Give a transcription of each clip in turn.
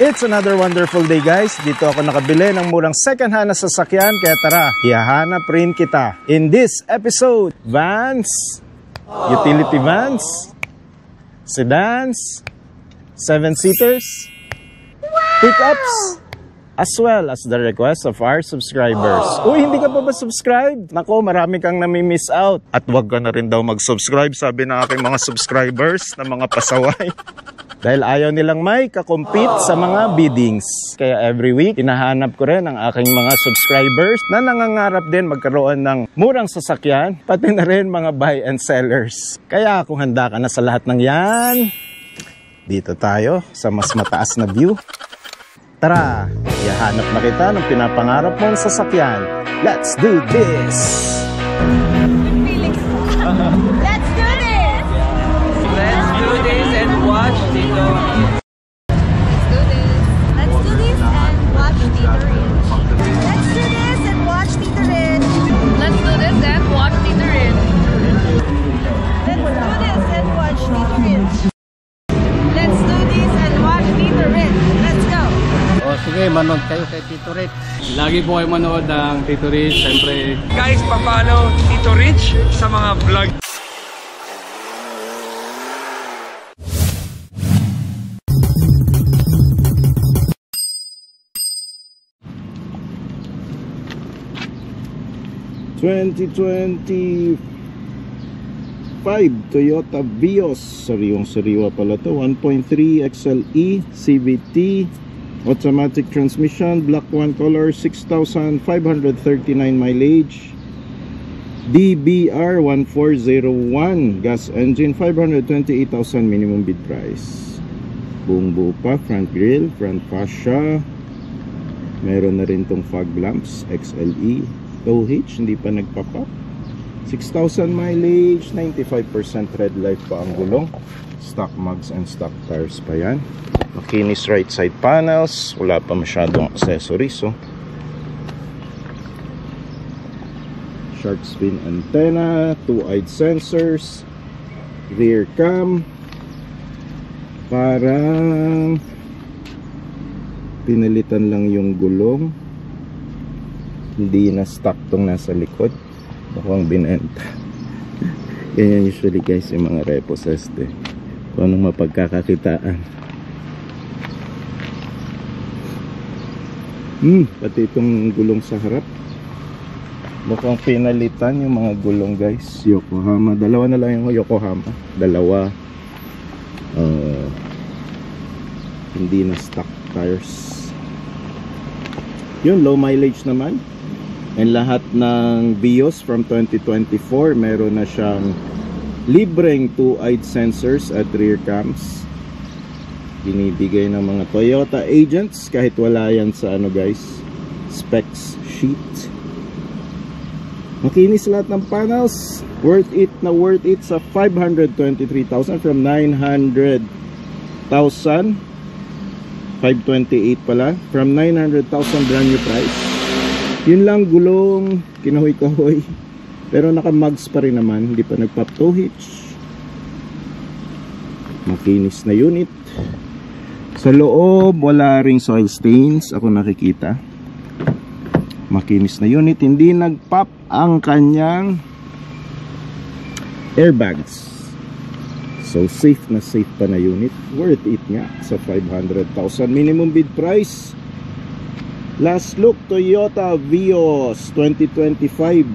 It's another wonderful day, guys. Dito ako nakabili ng murang second-hand na sasakyan. Kaya tara, hihahanap rin kita. In this episode, vans, utility vans, sedans, 7-seaters, pickups, as well as the request of our subscribers. Uy, hindi ka pa ba subscribe? Nako, marami kang nami-miss out. At wag ka na rin daw mag-subscribe, sabi ng aking mga subscribers na mga pasaway. Dahil ayaw nilang may kakompete sa mga biddings. Kaya every week, hinahanap ko rin ang aking mga subscribers na nangangarap din magkaroon ng murang sasakyan, pati na rin mga buy and sellers. Kaya kung handa ka na sa lahat ng yan, dito tayo sa mas mataas na view. Tara, ihahanap na kita ng pinapangarap mong sasakyan. Let's do this! Let's do this! Let's do this and watch Tito. Let's do this. Let's do this and watch Tito Rich. Let's do this and watch Tito Rich. Let's do this and watch Tito Rich. Let's do this and watch Tito Rich. Let's do this and watch Tito Rich. Let's go! O sige, manood kayo kay Tito Rich. Lagi po kayo manood ng Tito Rich, siyempre. Guys, papalo Tito Rich sa mga vlog. Toyota Vios. Sariwang-sariwa pala to. 1.3 XLE CVT, automatic transmission, black one color, 6,539 mileage, DBR 1401, gas engine, 528,000 minimum bid price. Buong buo pa, front grille, front fascia, meron na rin tong fog lamps, XLE, tow hitch, hindi pa nagpapap. 6,000 mileage, 95% red light pa ang gulong, stock mugs and stock tires pa yan. Makinis right side panels, wala pa masyadong accessories. Shark fin antenna, 2-eyed sensors, rear cam, parang pinalitan lang yung gulong, hindi na stock tong nasa likod, mukhang binenta. Ganyan usually guys yung mga repossessed kung anong mapagkakakitaan. Pati itong gulong sa harap mukhang pinalitan yung mga gulong guys. Yokohama, dalawa na lang yung Yokohama, dalawa. Hindi na stock tires. Yun, low mileage naman. And lahat ng Vios from 2024 meron na siyang libreng 2-eyed sensors at rear cams. Binibigay ng mga Toyota agents kahit wala yan sa ano guys, specs sheet. Makinis lahat ng panels. Worth it na worth it sa 523,000 from 900,000. 528 pala from 900,000 brand new price. Yun lang, gulong kinahoy-kahoy, pero naka-mugs pa rin naman, hindi pa nagpop tow hitch. Makinis na unit. Sa loob wala ring soil stains ako nakikita. Makinis na unit, hindi nagpop ang kanyang airbags. So safe na safe pa na unit. Worth it nga sa 500,000 minimum bid price. Last look, Toyota Vios 2025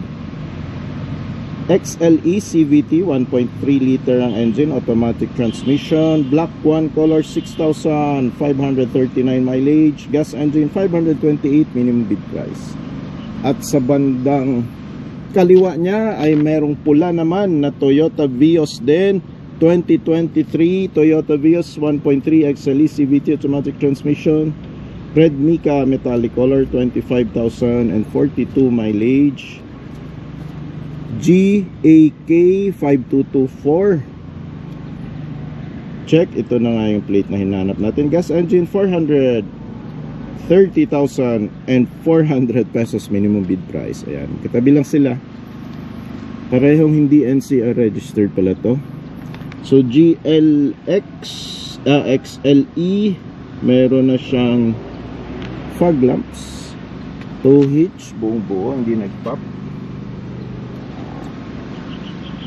XLE CVT, 1.3 liter ang engine, automatic transmission, black one color, 6,539 mileage, gas engine, 528 minimum bid price. At sa bandang kaliwa niya ay merong pula naman na Toyota Vios din, 2023 Toyota Vios 1.3 XLE CVT, automatic transmission, red mica metallic color, 25,042 mileage, GAK 5224. Check, ito na nga yung plate na hinanap natin. Gas engine, 430,400 pesos minimum bid price. Ayan, katabi lang sila. Parehong hindi NCR registered pala to. So GLX XLE Meron na siyang fog lamps, tow hitch, buong buo, hindi nag-pop.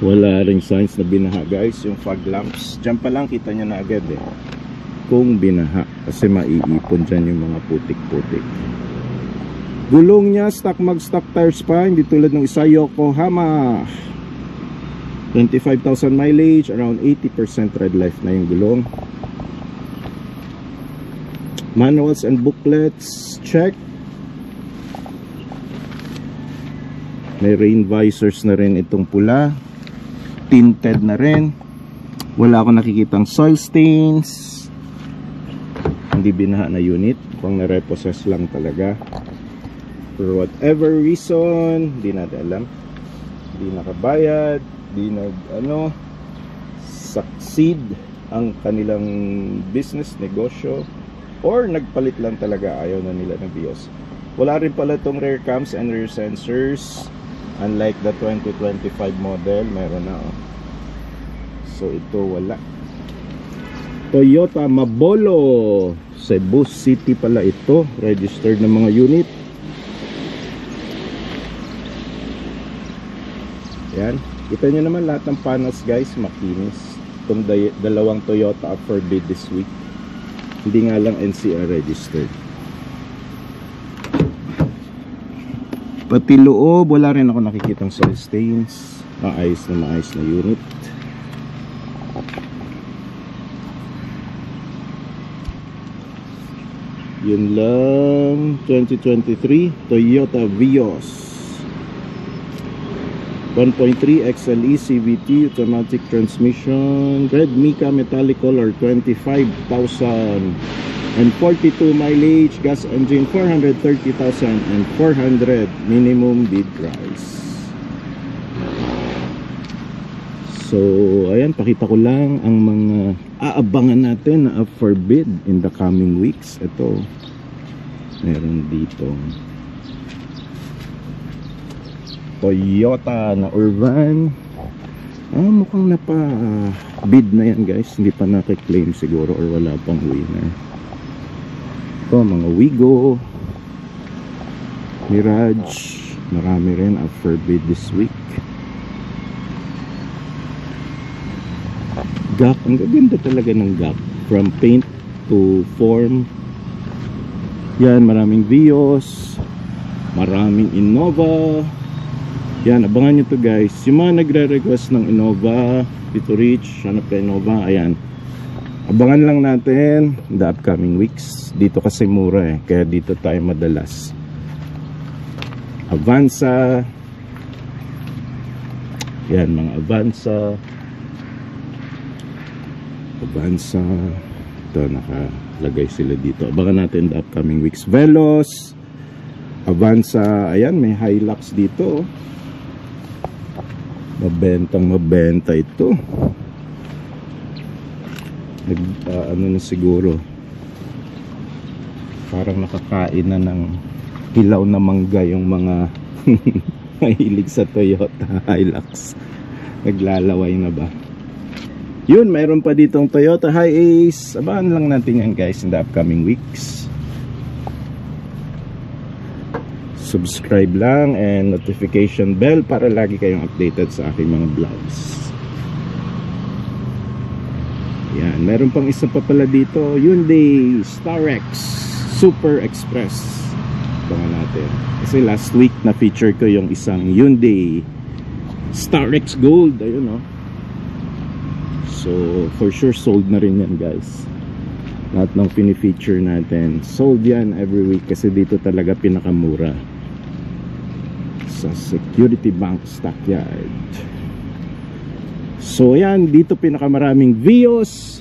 Wala ring signs na binaha guys yung fog lamps. Diyan pa lang kita nyo na agad kung binaha, kasi maiipon dyan yung mga putik-putik. Gulong niya stock stock tires pa, hindi tulad ng isa Yokohama. 25,000 mileage, around 80% red life na yung gulong. Manuals and booklets, check. May rain visors na rin itong pula, tinted na rin. Wala akong nakikitang soil stains. Hindi binaha na unit, kung na-repossess lang talaga for whatever reason, hindi natin alam. Hindi nakabayad, hindi succeed ang kanilang business, negosyo, or nagpalit lang talaga, ayaw na nila ng BIOS. Wala rin pala itong rear cams and rear sensors, unlike the 2025 model, meron na so ito wala. Toyota Mabolo, Cebu City pala ito, registered ng mga unit. Yan, kita nyo naman lahat ng panels guys, makinis. Itong dalawang Toyota up for bid this week. Hindi nga lang NCR registered. Pati loob, wala rin ako nakikitang soil stains. Maayos na unit. Yun lang. 2023 Toyota Vios 1.3 XLE CVT automatic transmission, red mica metallic color, 25,042 mileage, gas engine, 430,400 minimum bid price. So ayan, pakita ko lang ang mga aabangan natin na up for bid in the coming weeks. Ito, meron dito Toyota na Urban. Mukhang napa-bid na yan guys. Hindi pa naki-claim siguro or wala pang winner. Ito, mga Wigo, Mirage, marami rin up for bid this week. Gap, ang gaganda talaga ng Gap. From paint to form. Yan, maraming Vios, maraming Innova. Yan, abangan nyo to guys. Yung mga nagre-request ng Innova, Dito Rich, hanap ka Innova, ayan. Abangan lang natin the upcoming weeks. Dito kasi mura kaya dito tayo madalas. Avanza. Yan, mga Avanza. Ito, nakalagay sila dito. Abangan natin the upcoming weeks. Veloz, Avanza, ayan, may Hilux dito. Mabenta ito. Ano na siguro, parang nakakain na ng hilaw na mangga yung mga mahilig sa Toyota Hilux. Naglalaway na ba? Yun, mayroon pa ditong Toyota Hiace. Abangan lang natin yan guys in the upcoming weeks. Subscribe lang and notification bell para lagi kayong updated sa aking mga vlogs. Yan, meron pang isa pa pala dito, Hyundai Starex Super Express. Abangan natin. Kasi last week na feature ko yung isang Hyundai Starex Gold. Ayun So for sure sold na rin yan guys. Lahat ng pinifeature natin sold yan every week kasi dito talaga pinakamura sa Security Bank Stockyard. So yan, dito pinakamaraming Vios,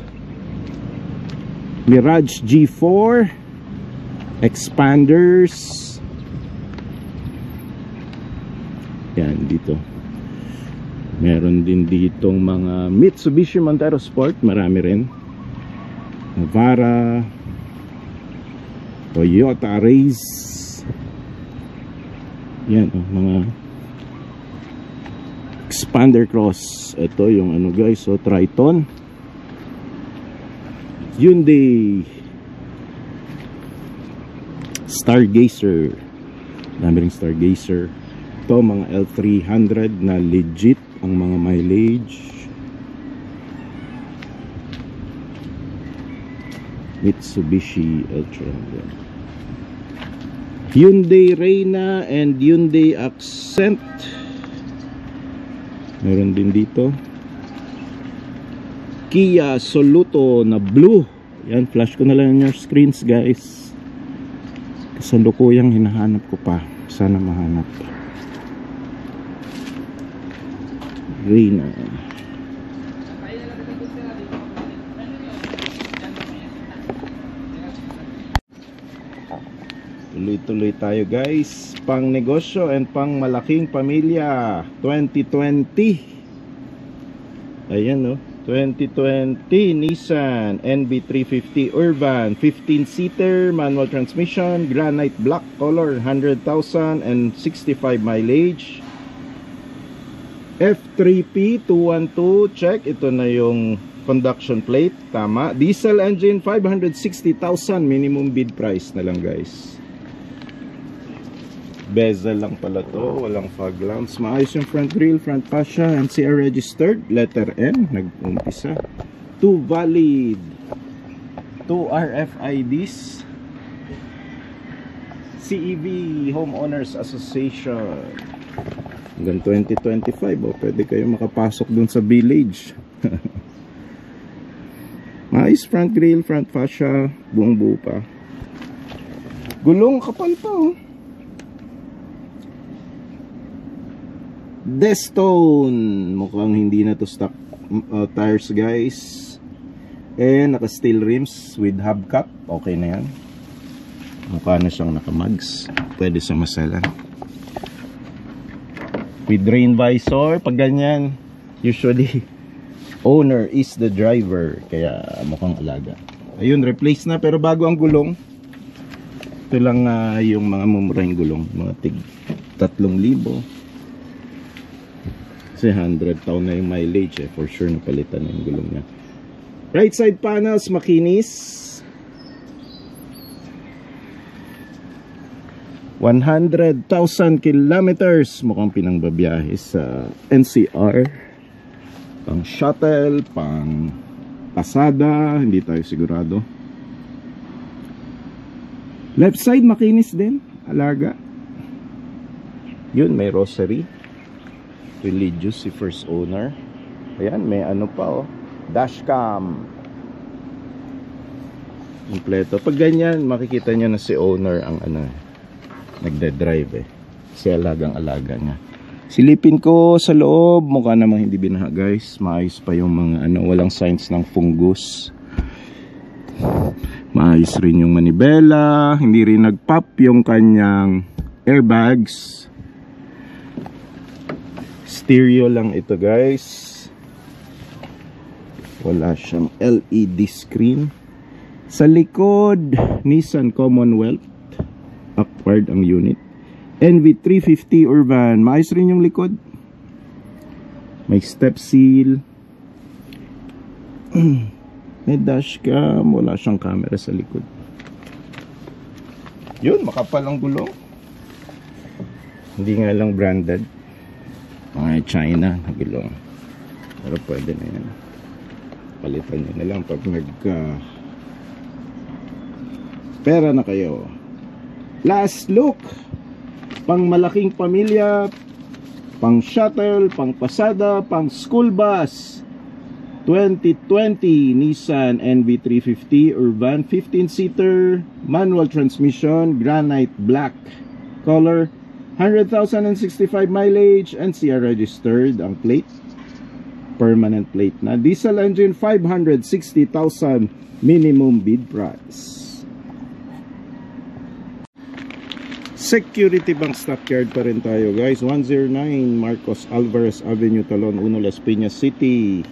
Mirage G4, Expanders. Yan dito. Meron din ditong mga Mitsubishi Montero Sport, marami rin. Navara, Toyota Race. Yan, mga Expander Cross. Ito yung ano guys, Triton. Hyundai Stargazer. Dami ring Stargazer. Ito mga L300 na legit ang mga mileage. Mitsubishi L300. Hyundai Reyna and Hyundai Accent. Meron din dito. Kia Soluto na blue. Yan, flash ko na lang your screens guys. Kasalukuyang hinahanap ko pa. Sana mahanap. Reyna. Tuloy-tuloy tayo guys. Pang negosyo and pang malaking pamilya 2020. Ayan no, 2020 Nissan NV350 Urban 15-seater manual transmission, granite black color, 100,000 and 65 mileage. F3P 212, check. Ito na yung conduction plate, tama. Diesel engine, 560,000 minimum bid price na lang guys. Bezel lang pala to, walang fog lamps. Maayos yung front grille, front fascia, NCR registered, letter N, nag-umpisa. 2 valid, 2 RFIDs, CEV Homeowners Association. Hanggang 2025, oh, pwede kayo makapasok dun sa village. Maayos front grille, front fascia, buong buo pa. Gulong kapal pa oh. Destone, mukhang hindi na to stock tires guys. And naka steel rims with hubcap, okay na yan. Mukha na siyang naka-mugs, pwede sa masalan. With rain visor, pag ganyan usually owner is the driver, kaya mukhang alaga. Ayun, replace na, pero bago ang gulong. Ito lang yung mga mumurahing gulong, mga tig 3,000. Kasi 100 taon na yung mileage for sure napalitan na yung gulong niya. Right side panels makinis. 100,000 kilometers, mukhang pinangbabiyahe sa NCR. Pang shuttle, pang pasada, hindi tayo sigurado. Left side makinis din, alaga. Yun, may rosary. Religious si first owner. Ayan, may ano pa oh, dashcam. Kompleto. Pag ganyan, makikita nyo na si owner ang ano, nagde-drive eh. Si alagang-alaga niya. Silipin ko sa loob, mukha namang hindi binaha guys. Maayos pa yung mga ano, walang signs ng fungus. Maayos rin yung manibela, hindi rin nag-pop yung kanyang airbags. Stereo lang ito guys. Wala siyang LED screen. Sa likod, Nissan Commonwealth, upward ang unit. NV350 Urban, maayos rin yung likod. May step seal. May dashcam, wala siyang camera sa likod. Yun, makapal ang gulong. Hindi nga lang branded. Mga China na gulong. Pero pwede na yan. Palitan nyo na lang pag pera na kayo. Last look. Pang malaking pamilya, pang shuttle, pang pasada, pang school bus. 2020 Nissan NV350 Urban 15-seater manual transmission, granite black color, 100,065 mileage, NCR registered ang plate, permanent plate na. Diesel engine, 560,000 minimum bid price. Security Bank Stockyard pa rin tayo guys. 109 Marcos Alvarez Avenue, Talon 1, Las Piñas City.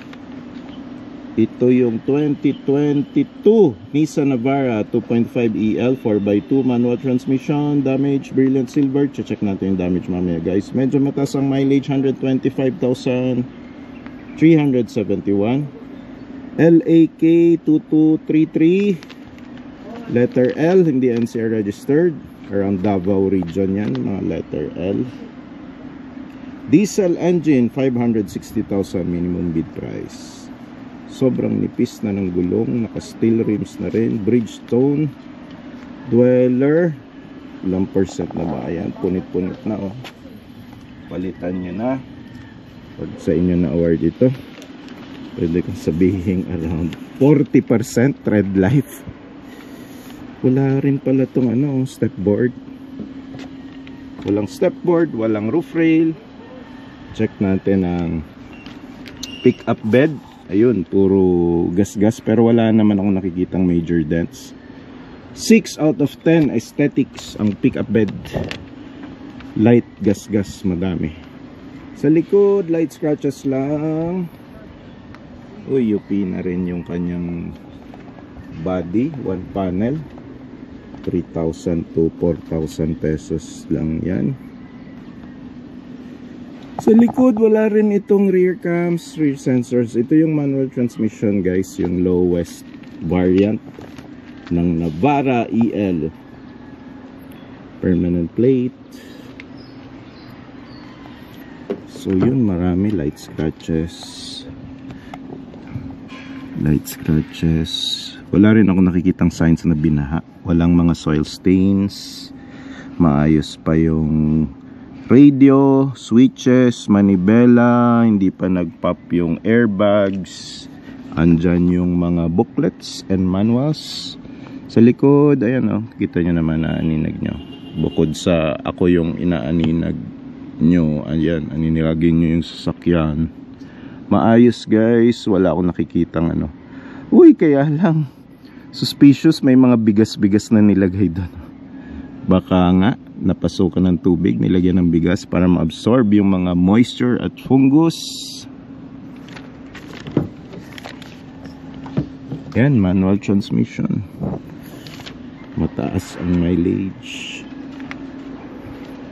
Ito yung 2022 Nissan Navara 2.5 EL 4x2 manual transmission, damage brilliant silver. Check natin yung damage mamaya guys. Medyo mataas ang mileage, 125,371. LAK 2233 Letter L, hindi NCR registered. Around Davao region yan, mga letter L. Diesel engine, 560,000 minimum bid price. Sobrang nipis na ng gulong, naka steel rims na rin. Bridgestone Dweller, ilang percent na ba? Ayan, punit-punit na oh. Palitan nyo na. Pag sa inyo na award ito, pwede kong sabihin around 40% tread life. Wala rin pala itong ano, step board. Walang step board, walang roof rail. Check natin ang pick up bed. Ayun, puro gas-gas, pero wala naman ako nakikitang major dents. 6 out of 10 aesthetics ang pick up bed. Light gas-gas, madami. Sa likod, light scratches lang. Uy, UP na rin yung kanyang body, one panel. 3,000 to 4,000 pesos lang yan. Sa likod, wala rin itong rear cams, rear sensors. Ito yung manual transmission guys, yung lowest variant ng Navara EL. Permanent plate. So yun, marami light scratches. Light scratches. Wala rin ako nakikitang signs na binaha. Walang mga soil stains. Maayos pa yung radio, switches, manibela. Hindi pa nagpop yung airbags. Andyan yung mga booklets and manuals. Sa likod, ayan o. Kita nyo naman na aninag nyo. Bukod sa ako yung inaaninag nyo. Ayan, aninilagin nyo yung sasakyan. Maayos guys. Wala akong nakikitang ano. Uy, kaya lang. Suspicious, may mga bigas-bigas na nilagay doon. Baka nga napasukan ng tubig, nilagyan ng bigas para ma-absorb yung mga moisture at fungus. Yan, manual transmission. Mataas ang mileage.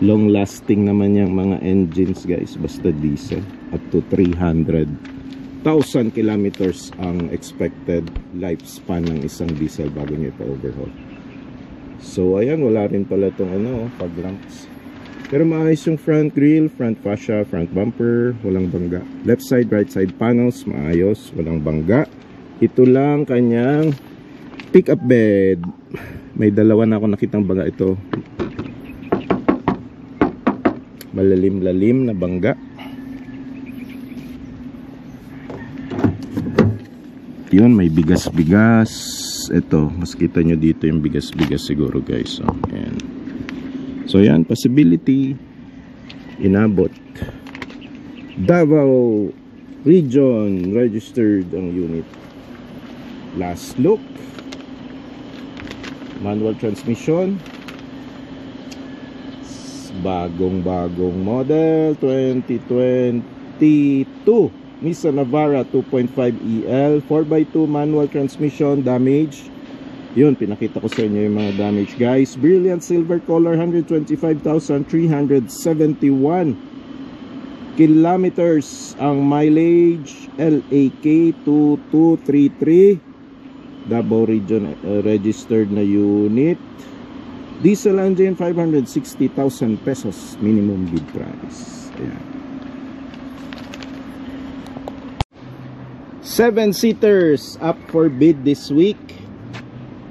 Long lasting naman yung mga engines guys, basta diesel. Up to 300,000 kilometers ang expected lifespan ng isang diesel bago nyo ipa-overhaul. So ayan, wala rin pala itong ano, fog lamps. Pero maayos yung front grille, front fascia, front bumper, walang bangga. Left side, right side panels, maayos, walang bangga. Ito lang kanyang pick-up bed. May dalawa na ako nakitang bangga ito. Malalim-lalim na bangga. Yun, may bigas-bigas. Ito, mas kita nyo dito yung bigas-bigas siguro guys. Ayan. So yan, possibility. Inabot. Davao region registered ang unit. Last look. Manual transmission. Bagong-bagong model 2022 Nissan Navara 2.5 EL 4x2 manual transmission. Damage. Yun, pinakita ko sa inyo yung mga damage guys. Brilliant silver color, 125,371 kilometers ang mileage. LAK 2233 Davao region registered na unit. Diesel engine, 560,000 pesos minimum bid price. Ayan. 7-seaters up for bid this week.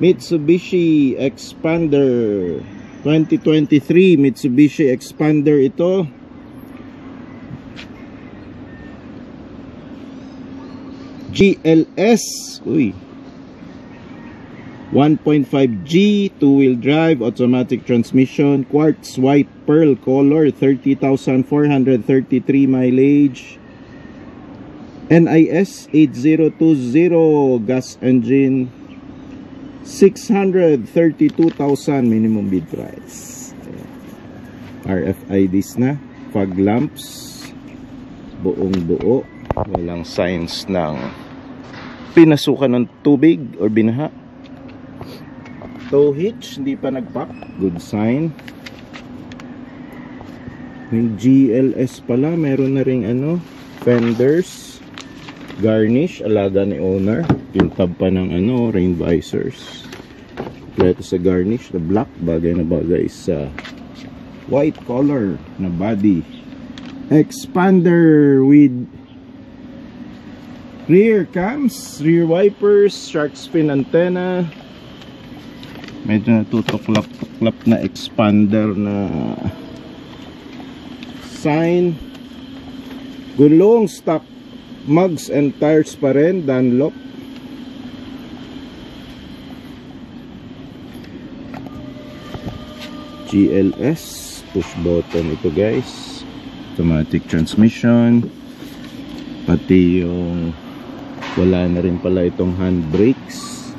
Mitsubishi Expander 2023 Mitsubishi Expander ito. GLS. Uy. 1.5G, two-wheel drive, automatic transmission, quartz white pearl color, 30,433 mileage. NIS 8020, gas engine, 632,000 minimum bid price. RFIDs na, fog lamps, buong buo, walang signs ng pinasukan ng tubig or binaha. Tow hitch, hindi pa nagpop, good sign. May GLS pala, meron na ring ano, fenders, garnish, alaga ni owner. Yung tab pa ng ano, rain visors. Kompleto sa garnish na black, bagay na bagay sa white color na body. Expander with rear cams, rear wipers, shark fin antenna. Medyo natutuklap-tuklap na expander na sign. Gulong stock mugs and tires pa rin, Dunlop. GLS, push button ito guys. Automatic transmission. Pati yung wala na rin pala itong handbrakes.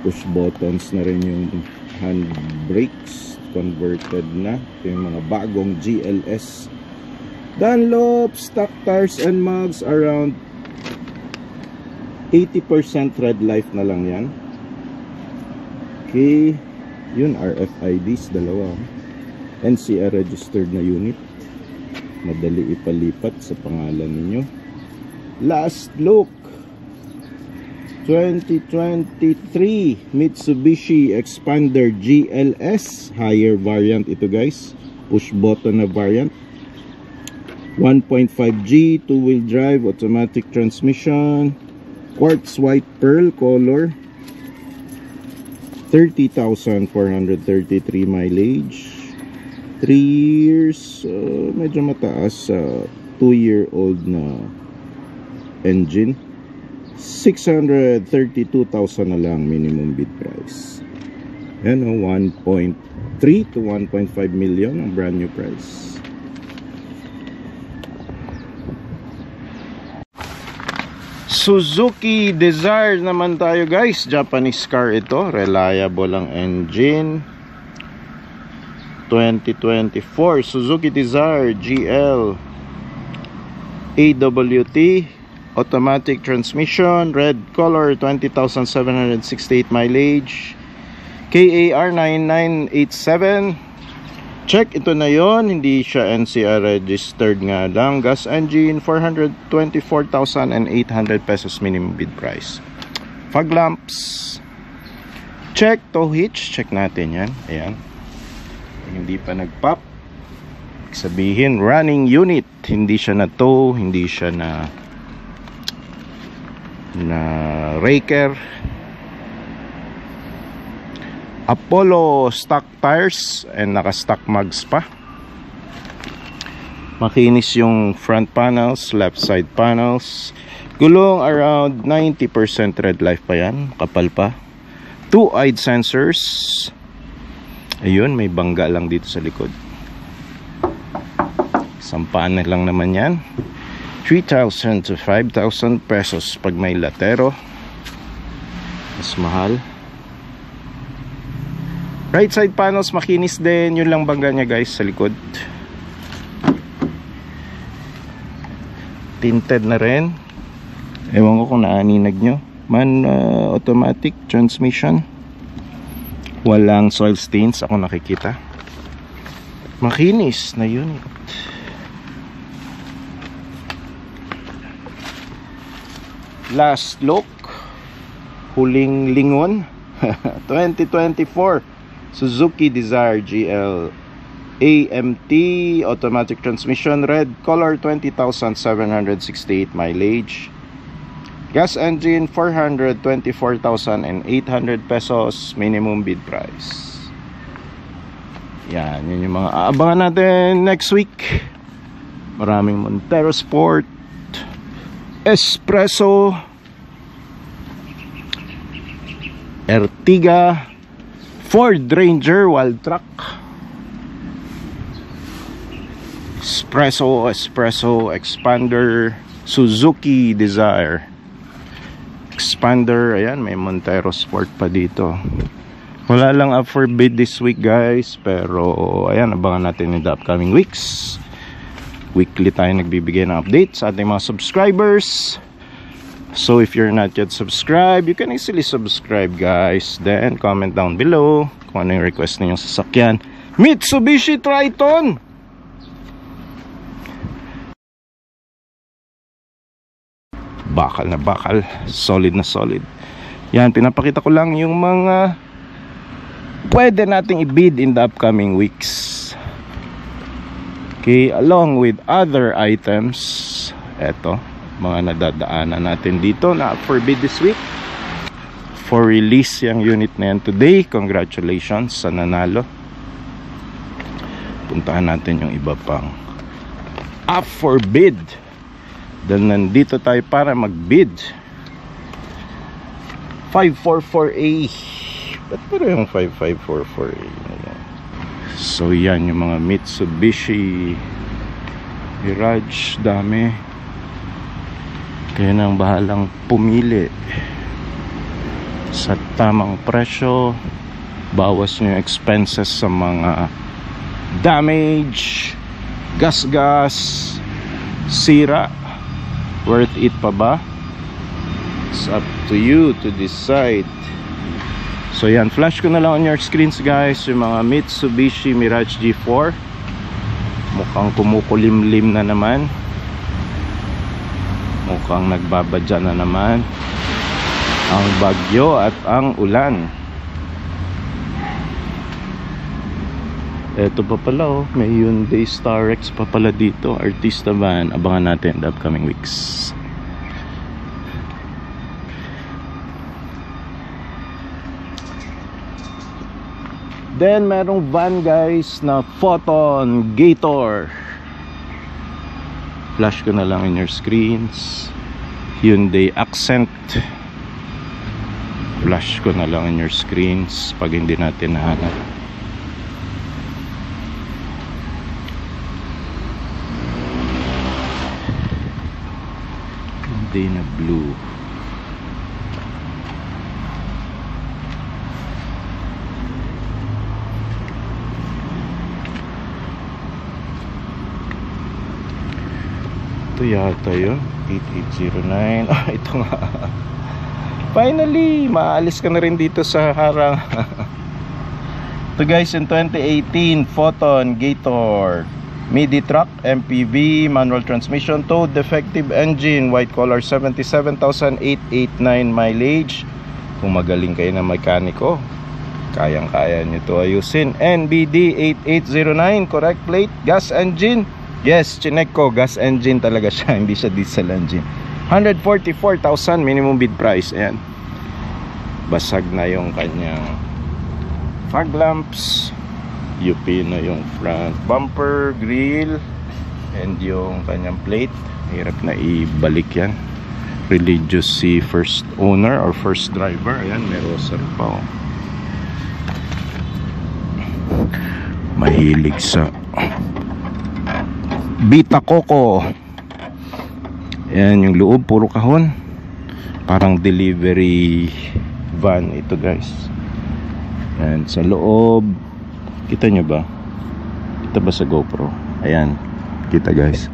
Push buttons na rin yung handbrakes. Converted na. Ito yung mga bagong GLS. Dunlop, stock tires and mugs, around 80% red life na lang yan. Okay. Yun, RFIDs, dalawa. NCR registered na unit. Madali ipalipat sa pangalan ninyo. Last look. 2023 Mitsubishi Expander GLS. Higher variant ito guys. Push button na variant. 1.5G, 2-wheel drive, automatic transmission. Quartz white pearl color. 30,433 mileage. 3 years, medyo mataas sa 2-year-old na engine. 632,000 na lang minimum bid price. Yan o, 1.3 to 1.5 million ang brand new price. Suzuki Desire naman tayo guys. Japanese car ito. Reliable ang engine. 2024 Suzuki Desire GL AWT. Automatic transmission. Red color. 20,768 mileage. KAR 9987. Check, ito na yon. Hindi siya NCR registered nga lang. Gas engine, 424,800 pesos minimum bid price. Fog lamps. Check, tow hitch. Check natin yan. Ayan. Hindi pa nag-pop. Sabihin, running unit. Hindi siya na tow. Hindi siya na raker. Apollo stock tires and naka-stock mugs pa. Makinis yung front panels, left side panels. Gulong around 90% red life pa yan, kapal pa. 2-eyed sensors. Ayun, may bangga lang dito sa likod. Isang panel lang naman yan. 3,000 to 5,000 pesos pag may latero. Mas mahal. Right side panels makinis din. Yun lang bangga niya guys sa likod. Tinted na rin. Ewan ko kung naaninag nyo. Automatic transmission. Walang soil stains ako nakikita. Makinis na unit. Last look. Huling lingon. 2024 Suzuki Desire GL AMT automatic transmission, red color, 20,768 mileage. Gas engine, 424,800 pesos minimum bid price. Yan, yun yung mga aabangan natin next week. Maraming Montero Sport, Espresso, Ertiga, Ford Ranger Wild Truck, Espresso, Expander, Suzuki Desire, Expander. Ayan, may Montero Sport pa dito. Wala lang up for bid this week guys, pero ayan, abangan natin in the upcoming weeks. Weekly tayo nagbibigay ng updates sa ating mga subscribers. So if you're not yet subscribed, you can easily subscribe guys. Then comment down below kung ano yung request ninyong sasakyan. Mitsubishi Triton, bakal na bakal, solid na solid. Yan, pinapakita ko lang yung mga pwede nating i-bid in the upcoming weeks. Okay, along with other items. Eto, mga nadadaanan natin dito na for bid this week. For release yung unit na yan today. Congratulations sa nanalo. Puntahan natin yung iba pang up for bid. Dahil nandito tayo para mag-bid. 544A. Ba't pero yung 5544A? So yan yung mga Mitsubishi Mirage. Dami. Kaya nang bahalang pumili sa tamang presyo. Bawas nyo yung expenses sa mga damage, gas, sira. Worth it pa ba? It's up to you to decide. So yan, flash ko na lang on your screens guys yung mga Mitsubishi Mirage G4. Mukhang kumukulimlim na naman. Mukhang nagbabadya na naman ang bagyo at ang ulan. Eto pa pala oh, may Hyundai Starex pa pala dito, artista van. Abangan natin the upcoming weeks. Then merong van guys na Photon Gator. Flash ko na lang in your screens. Hyundai Accent. Flash ko na lang in your screens pag hindi natin nahanap. Hyundai na blue. Ito yata yun 8809. Ah, ito nga. Finally, maalis ka na rin dito sa harang. Ito guys, in 2018 Photon Gator midi truck, MPV, manual transmission, towed, defective engine, white color, 77,889 mileage. Kung magaling kayo na mekaniko, kayang-kaya nyo to ayusin. NBD 8809, correct plate, gas engine. Yes, chinek ko, gas engine talaga siya, hindi siya diesel engine. 144,000 minimum bid price. Ayan, basag na yung kanyang fog lamps, UP na yung front bumper, grill, and yung kanyang plate. Hirap na ibalik yan. Religious si first owner or first driver. Ayan, may rosary pa oh. Mahilig sa Vita Coco. Ayan yung loob, puro kahon. Parang delivery van ito guys. Ayan sa loob. Kita nyo ba? Kita ba sa GoPro? Ayan, kita guys.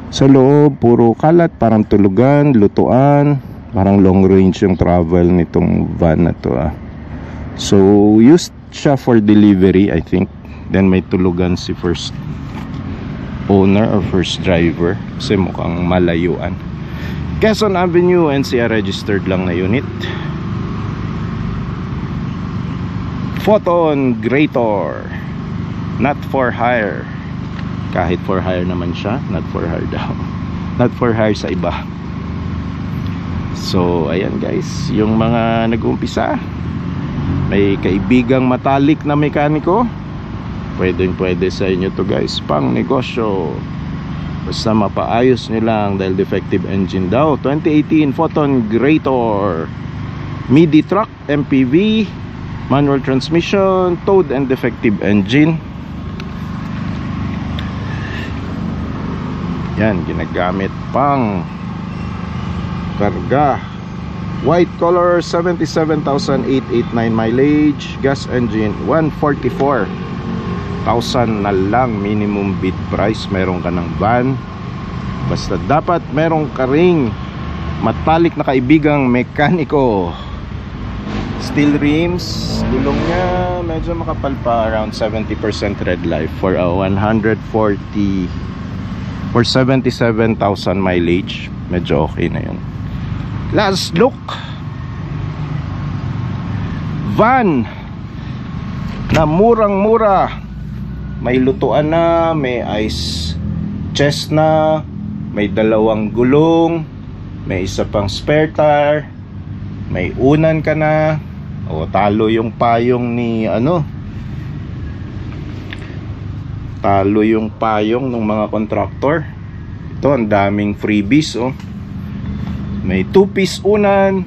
Sa loob, puro kalat. Parang tulugan, lutuan. Parang long range yung travel nitong van na to ah. So used siya for delivery I think. Then may tulugan si first owner or first driver kasi mukhang malayuan. Quezon Avenue, NCR registered lang na unit. Photon Gator, not for hire. Kahit for hire naman siya, not for hire daw. Not for hire sa iba. So ayan guys, yung mga nag-uumpisa, may kaibigang matalik na mekaniko, pwede sa inyo to guys, pang negosyo. Basta mapaayos nyo lang dahil defective engine daw. 2018 Photon Gator midi truck, MPV, manual transmission, towed and defective engine. Yan, ginagamit pang karga. White color, 77,889 mileage, gas engine, 144,000 na lang minimum bid price. Meron ka ng van, basta dapat meron ka ring matalik na kaibigang mekaniko. Steel rims, gulong niya medyo makapal pa, around 70% red life for a 140 for 77,000 mileage. Medyo okay na yun. Last look, van na murang-mura. May lutuan na, may ice chest na, may dalawang gulong, may isa pang spare tire, may unan ka na. O, talo yung payong ni talo yung payong ng mga contractor. Ito, ang daming freebies, oh. May 2-piece unan,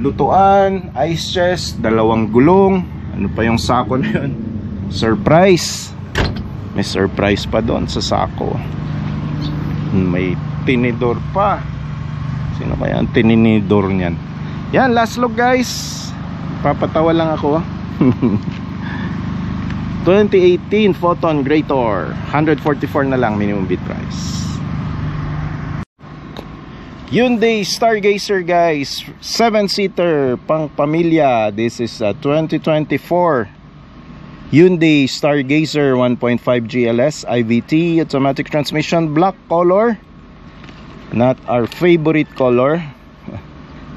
lutuan, ice chest, dalawang gulong. Ano pa yung sako na yun? Surprise. May surprise pa doon sa sako. May tinidor pa. Sino kaya ang tininidor niyan? Yan, last look guys. Papatawa lang ako. 2018 Photon Greator, 144 na lang minimum bid price. Hyundai Stargazer guys, 7-seater pang pamilya. This is a 2024 Hyundai Stargazer 1.5 GLS IVT automatic transmission, black color, not our favorite color.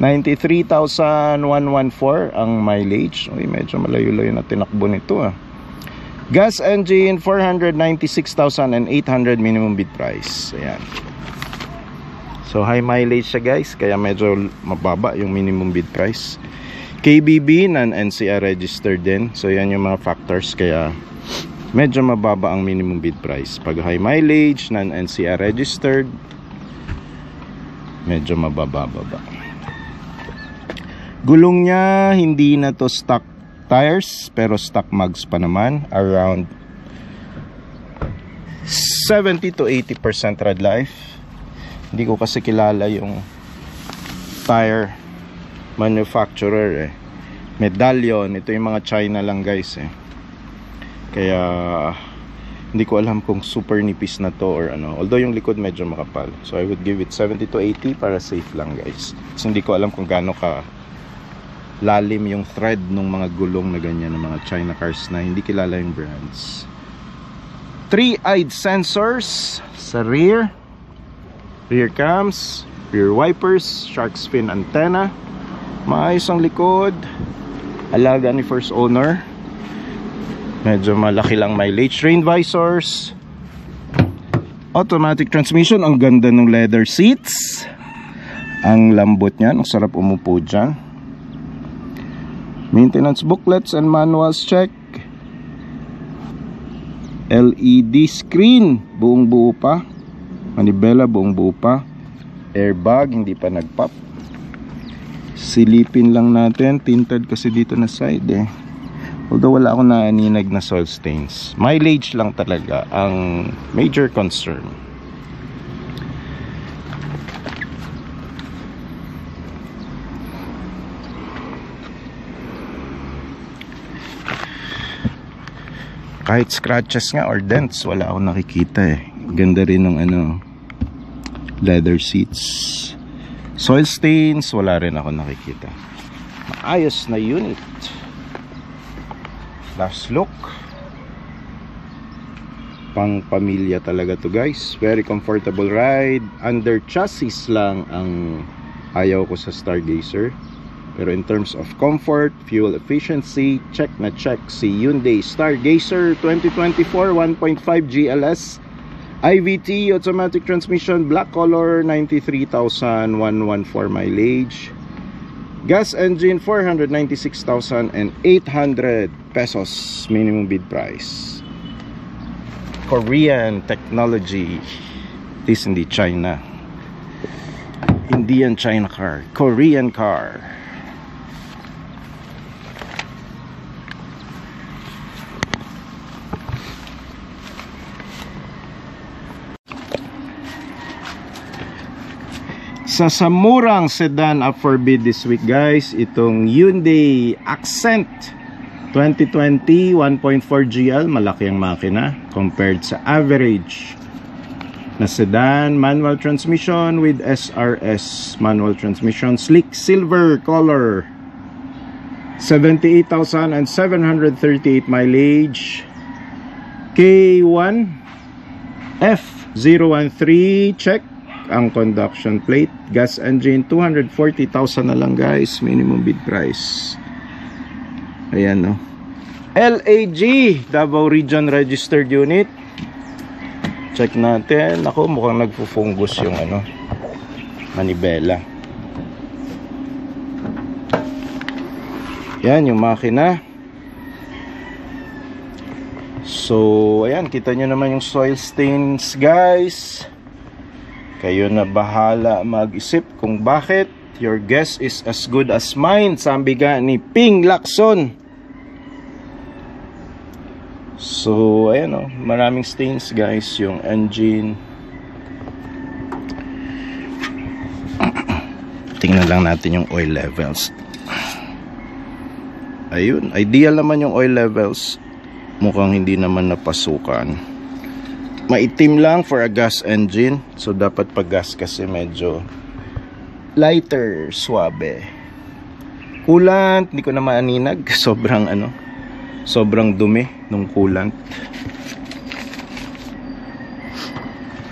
93,114 ang mileage. Uy, medyo malayo-layo na tinakbo nito ah. Gas engine, 496,800 minimum bid price. Ayan. So high mileage siya guys, kaya medyo mababa yung minimum bid price. KBB, non-NCR registered din. So yan yung mga factors, kaya medyo mababa ang minimum bid price. Pag high mileage, non-NCR registered, medyo mababa. Gulong niya, hindi na to stock tires, pero stock mags pa naman. Around 70 to 80% tread life. Hindi ko kasi kilala yung tire manufacturer eh. Medallion, ito yung mga China lang guys eh. Kaya hindi ko alam kung super nipis na to or ano. Although yung likod medyo makapal. So I would give it 70 to 80 para safe lang guys. So hindi ko alam kung gaano ka lalim yung thread ng mga gulong na ganyan ng mga China cars na hindi kilala yung brands. 3-eyed sensors sa rear cams, rear wipers, shark fin antenna, maayos ang likod, alaga ni first owner, medyo malaki lang mileage, rain visors, automatic transmission, ang ganda ng leather seats, ang lambot niyan, ang sarap umupo dyan. Maintenance booklets and manuals check. LED screen, buong buo pa. Manibela, buong buo pa. Airbag, hindi pa nagpop. Silipin lang natin. Tinted kasi dito na side eh. Although wala akong naaninag na soil stains. Mileage lang talaga ang major concern. Kahit scratches nga or dents, wala akong nakikita eh. Ganda rin ng leather seats. Soil stains, wala rin ako nakikita. Maayos na unit. Last look. Pang pamilya talaga to guys. Very comfortable ride. Under chassis lang ang ayaw ko sa Stargazer. Pero in terms of comfort, fuel efficiency, check na check si Hyundai Stargazer 2024 1.5 GLS IVT automatic transmission, black color, 93,114 mileage. Gas engine, 496,800 pesos minimum bid price. Korean technology. This hindi China. Indian China car, Korean car. Sa murang sedan up for bid this week guys, itong Hyundai Accent 2020 1.4 GL, malaki ang makina compared sa average na sedan, manual transmission with SRS manual transmission, sleek silver color, 78,738 mileage, K1 F013 check ang conduction plate. Gas engine, 240,000 na lang guys minimum bid price. Ayan no, LAG, Davao Region Registered Unit. Check natin. Ako, mukhang nagpo-fungus yung manibela. Yan, yung makina. So, ayan, kita nyo naman yung soil stains, guys. Kayo na bahala mag-isip kung bakit. Your guess is as good as mine. Sabi nga ni Ping Lacson. So, ayan o, maraming stains, guys. Yung engine. Tingnan lang natin yung oil levels. Ayun, ideal naman yung oil levels. Mukhang hindi naman napasukan. Maitim lang for a gas engine. So dapat pag gas kasi medyo lighter, suabe. Coolant, hindi ko na maaninag. Sobrang dumi nung coolant.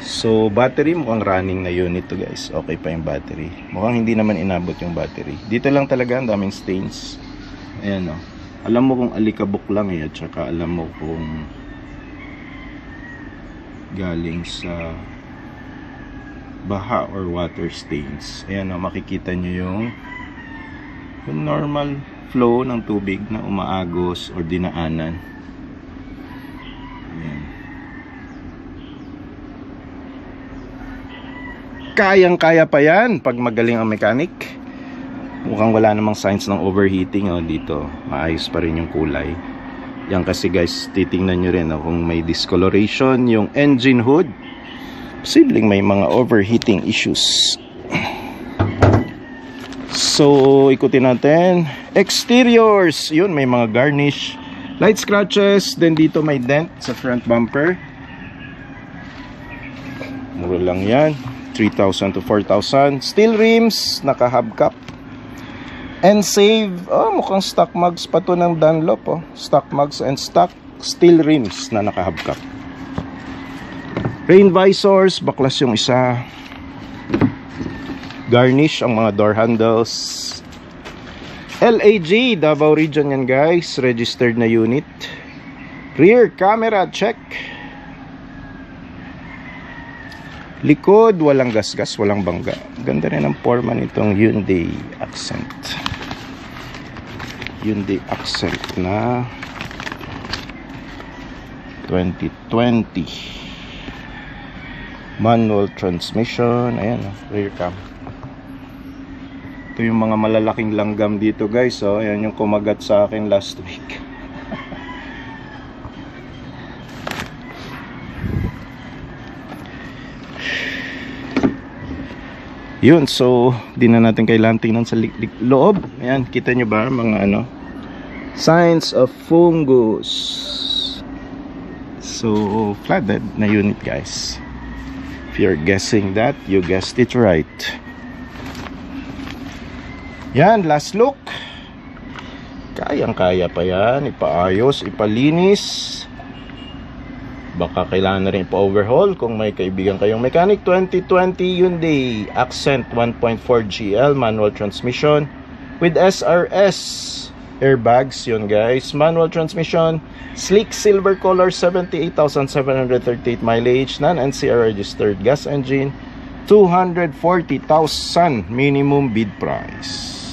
So battery, mukhang running na unit to, guys. Okay pa yung battery. Mukhang hindi naman inabot yung battery. Dito lang talaga ang daming stains. Ayan o. Alam mo kung alikabok lang at saka alam mo kung galing sa baha or water stains. Ayan o, makikita nyo yung normal flow ng tubig na umaagos or dinaanan. Ayan. Kayang-kaya pa yan pag magaling ang mechanic. Mukhang wala namang signs ng overheating dito. Maayos pa rin yung kulay. Yan kasi, guys, titingnan nyo rin kung may discoloration yung engine hood. Posibleng may mga overheating issues. So, ikutin natin. Exteriors. Yun, may mga garnish. Light scratches. Then dito may dent sa front bumper. Mura lang yan. 3,000 to 4,000. Steel rims. Naka-hubcap. And save, mukhang stock mugs pa to ng Dunlop, stock mugs and stock steel rims na naka-hubcap. Rain visors, baklas yung isa. Garnish ang mga door handles. LAG, Davao Region yan, guys, registered na unit. Rear camera check. Likod, walang gasgas, walang bangga. Ganda rin ang forma nitong Hyundai Accent. Hyundai Accent na 2020. Manual transmission. Ayan, rear cam. Ito yung mga malalaking langgam dito, guys. Ayan yung kumagat sa akin last week. Yun, so di na natin kailangan tingnan sa loob. Ayan, kita nyo ba mga signs of fungus. So flooded na unit, guys. If you're guessing that, you guessed it right. Yan, last look. Kayang-kaya pa yan. Ipaayos, ipalinis. Baka kailangan na rin pa-overhaul kung may kaibigan kayong mechanic. 2020 Hyundai Accent 1.4 GL manual transmission with SRS airbags. Yun, guys, manual transmission, sleek silver color, 78,738 mileage, non-NCR registered gas engine, 240,000 minimum bid price.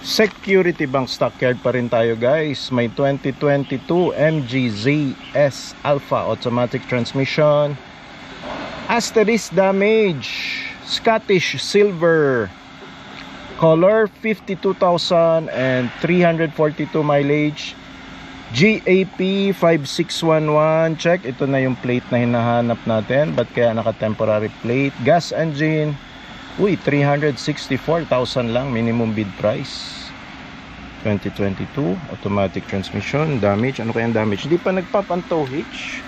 Security bank stockyard pa rin tayo, guys. May 2022 MG ZS Alpha automatic transmission, asterisk damage, Scottish silver color, 52,342 mileage, GAP 5611. Check, ito na yung plate na hinahanap natin. Ba't kaya naka temporary plate? Gas engine, 364,000 lang minimum bid price. 2022 automatic transmission. Damage, ano kaya damage? Hindi pa nagpapantow hitch.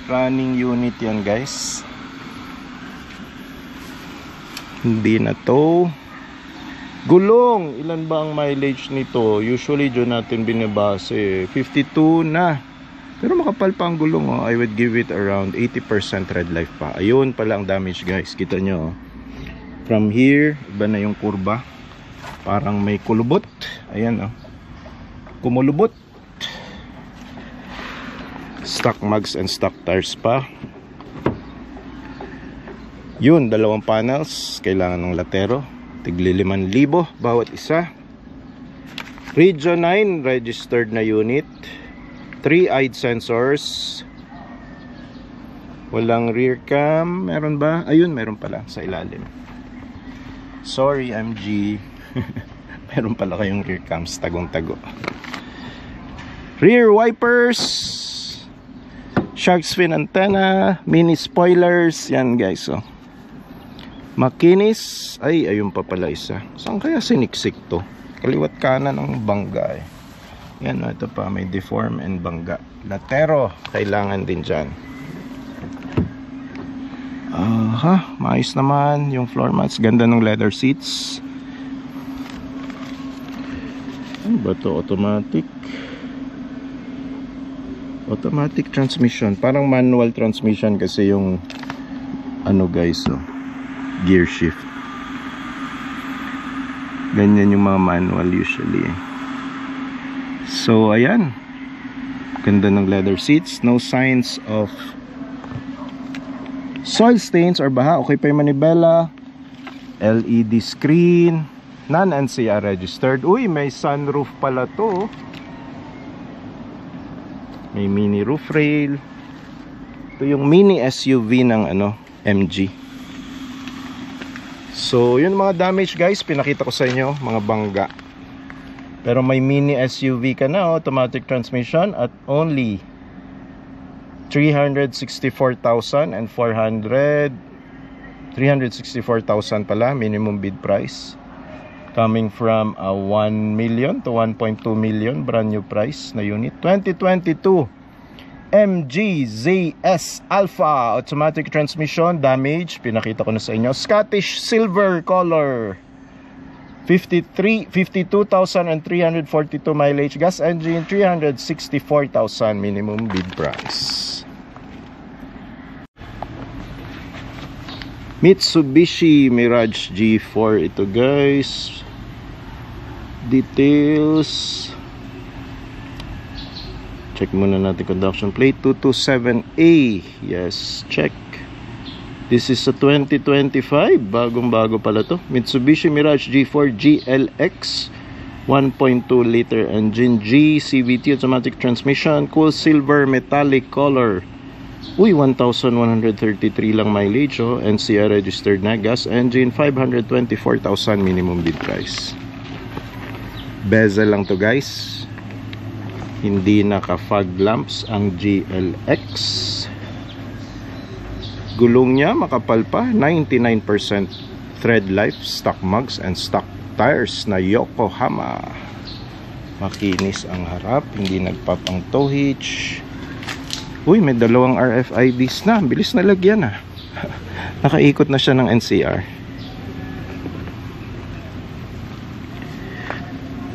Running unit yan, guys. Hindi na to. Gulong, ilan ba ang mileage nito? Usually dyan natin binabase 52 na. Pero makapal pa ang gulong, I would give it around 80% red life pa. Ayun pala ang damage, guys. Kita nyo, from here, iba na yung kurba. Parang may kulubot. Ayan oh. Kumulubot. Stock mugs and stock tires pa. Yun, 2 panels. Kailangan ng latero. Tigli 5,000 bawat isa. Region 9 registered na unit. 3 eyed sensors. Walang rear cam. Meron ba? Ayun, meron pala sa ilalim. Sorry MG. Meron pala kayong rear cams. Tagong-tago. Rear wipers. Shark's fin antenna. Mini spoilers. Yan guys oh. Makinis. Ay, ayun pa pala isa. Saan kaya siniksik to? Kaliwat kanan ng bangga eh. Yan oh, ito pa. May deform and bangga. Latero. Kailangan din dyan. Maayos naman yung floor mats. Ganda ng leather seats. Ano ba to? Automatic. Automatic transmission. Parang manual transmission kasi yung ano guys oh, gear shift. Ganyan yung mga manual usually. So ayan. Ganda ng leather seats. No signs of soil stains or baha. Okay pa yung manibela. LED screen. Non-NCR registered. Uy, may sunroof pala to. May mini roof rail. Ito yung mini SUV ng ano, MG. So, yun mga damage guys, pinakita ko sa inyo, mga bangga. Pero may mini SUV ka na, automatic transmission at only 364,400. 364,000 pala minimum bid price. Coming from 1 million to 1.2 million brand new price na unit. 2022 MG ZS Alpha automatic transmission. Damage, pinakita ko na sa inyo. Scottish silver color. 52,342 mileage. Gas engine, 364,000 minimum bid price. Mitsubishi Mirage G4 ito guys. Details. Check muna natin conduction plate 227A. Yes, check. This is a 2025. Bagong bago pala to. Mitsubishi Mirage G4 GLX 1.2 liter engine, G CVT automatic transmission, cool silver metallic color. Uy, 1,133 lang mileage oh. NCR registered na. Gas engine, 524,000 minimum bid price. Bezel lang to guys. Hindi naka fog lamps ang GLX. Gulong niya makapal pa, 99% thread life, stock mugs and stock tires na Yokohama. Makinis ang harap, hindi nagpap ang tow hitch. Uy, may 2 RFIDs na. Bilis na lagyan ah. Nakaikot na siya ng NCR.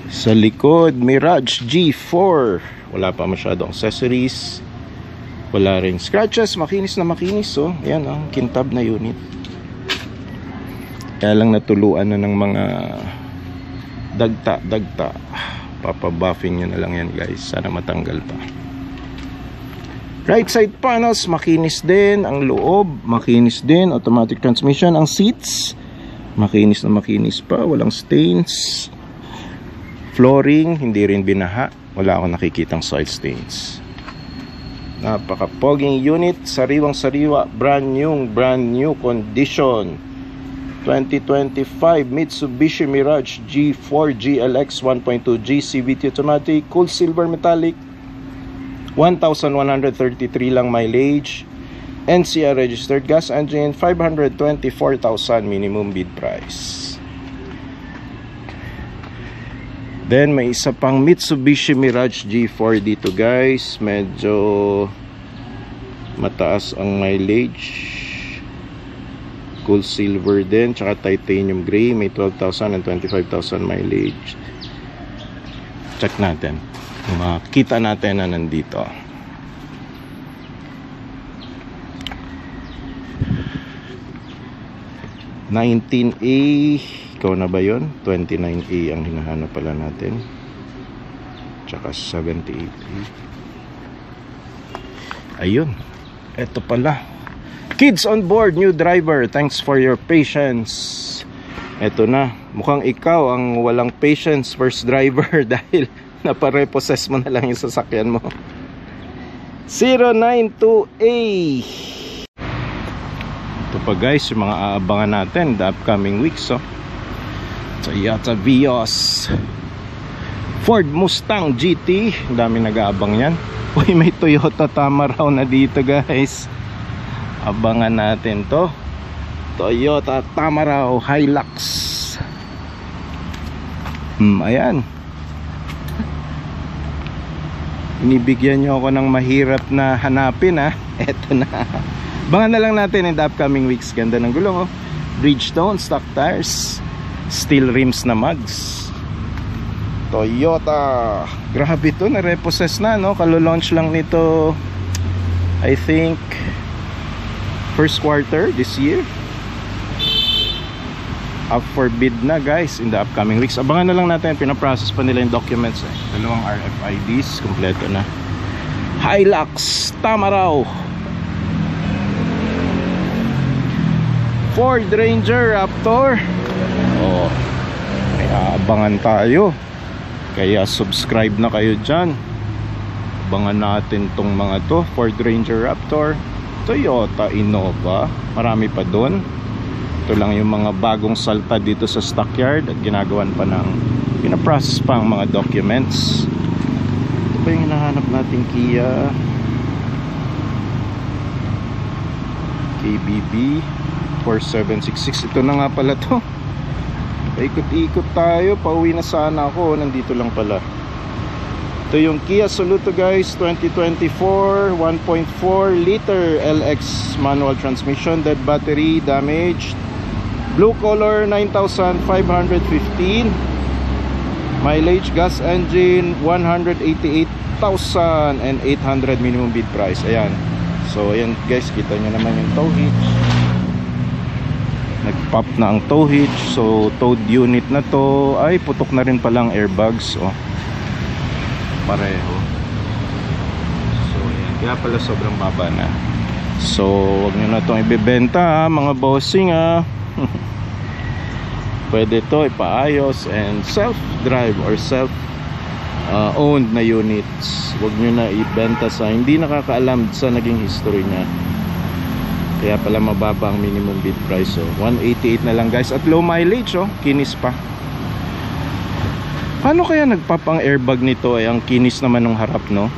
Sa likod, Mirage G4. Wala pa masyadong accessories. Wala ring scratches. Makinis na makinis oh. Ayan oh, kintab na unit. Kaya lang natuluan na ng mga dagta. Papabuffing nyo na lang yan guys. Sana matanggal pa. Right side panels, makinis din. Ang loob, makinis din. Automatic transmission. Ang seats, makinis na makinis pa. Walang stains. Flooring, hindi rin binaha. Wala akong nakikitang soil stains. Napaka-poging unit. Sariwang sariwa. Brand new condition. 2025 Mitsubishi Mirage G4 GLX 1.2 G CVT automatic. Cool silver metallic. 1,133 lang mileage. NCR registered. Gas engine, 524,000 minimum bid price. Then may isa pang Mitsubishi Mirage G4 dito guys. Medyo mataas ang mileage. Cool silver din, tsaka titanium gray. May 12,000 and 25,000 mileage. Check natin. Makita natin na nandito. $19A Ikaw na ba yun? 29A ang hinahanap pala natin. Tsaka 78A. Ayun. Ito pala. Kids on board, new driver. Thanks for your patience. Ito na. Mukhang ikaw ang walang patience first driver dahil naparepossess mo na lang yung sasakyan mo. 092A. Ito pa guys, yung mga aabangan natin the upcoming weeks. Toyota Vios, Ford Mustang GT. Ang dami nag-aabang yan. Uy, may Toyota Tamaraw na dito guys. Abangan natin to. Toyota Tamaraw Hilux. Ayan. Inibigyan nyo ako ng mahirap na hanapin ha. Eto na. Abangan na lang natin in the upcoming weeks. Ganda ng gulong Bridgestone, stock tires, steel rims na mugs. Toyota. Grabe to, na-repossess na no. Kalo-launch lang nito I think first quarter this year. Up for bid na guys in the upcoming weeks. Abangan na lang natin, pinaprocess pa nila yung documents Dalawang RFIDs, kompleto na. Hilux Tamaraw, Ford Ranger Raptor. May abangan tayo. Kaya subscribe na kayo dyan. Abangan natin tong mga to. Ford Ranger Raptor, Toyota Innova. Marami pa dun. Ito lang yung mga bagong salta dito sa stockyard at ginagawan pa ng pinaprocess pa ang mga documents. Ito ba yung hinahanap natin? Kia KBB 4766. Ito na nga pala to. Ikot-ikot tayo. Pauwi na sana ako. Nandito lang pala. Ito yung Kia Soluto guys, 2024 1.4 liter LX manual transmission, dead battery, damaged. Blue color, 9,515. Mileage, gas engine, 188,800 minimum bid price. Ayan. So ayan guys, kita nyo naman yung tow hitch. Nag-pop na ang tow hitch. So towed unit na to. Ay, putok na rin palang airbags. Pareho. So ayan, kaya pala sobrang baba na. So wag nyo na itong ibibenta ha, mga bossing ha. Pwede to ipaayos and self-drive or self-owned na units. Wag nyo na ibenta sa hindi nakakaalam sa naging history niya. Kaya pala mababa ang minimum bid price. 188 na lang guys. At low mileage kinis pa. Paano kaya nagpop ang airbag nito? Ay ang kinis naman ng harap no.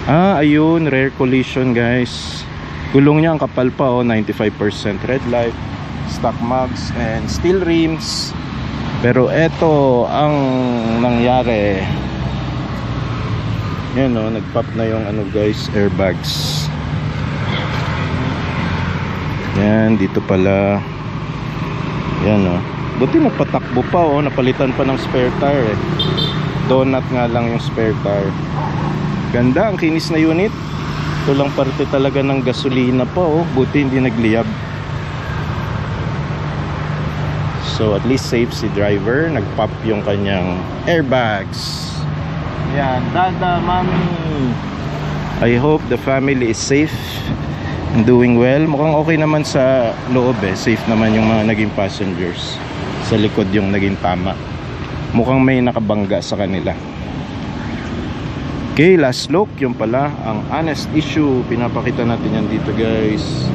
Ayun, rare collision guys. Gulong niya ang kapal pa 95% red light, stock mugs and steel rims. Pero eto ang nangyari. Yan nagpop na yung guys, airbags. Yan, dito pala. Yan buti napatakbo pa napalitan pa ng spare tire Donut nga lang yung spare tire. Ganda ang kinis na unit. Ito lang parte talaga ng gasolina pa buti hindi nagliyab. So at least safe si driver. Nagpop yung kanyang airbags. Yan, dada mami. I hope the family is safe and doing well. Mukhang okay naman sa loob safe naman yung mga naging passengers. Sa likod yung naging tama. Mukhang may nakabangga sa kanila. Okay, last look. Yung pala ang honest issue. Pinapakita natin yan dito guys.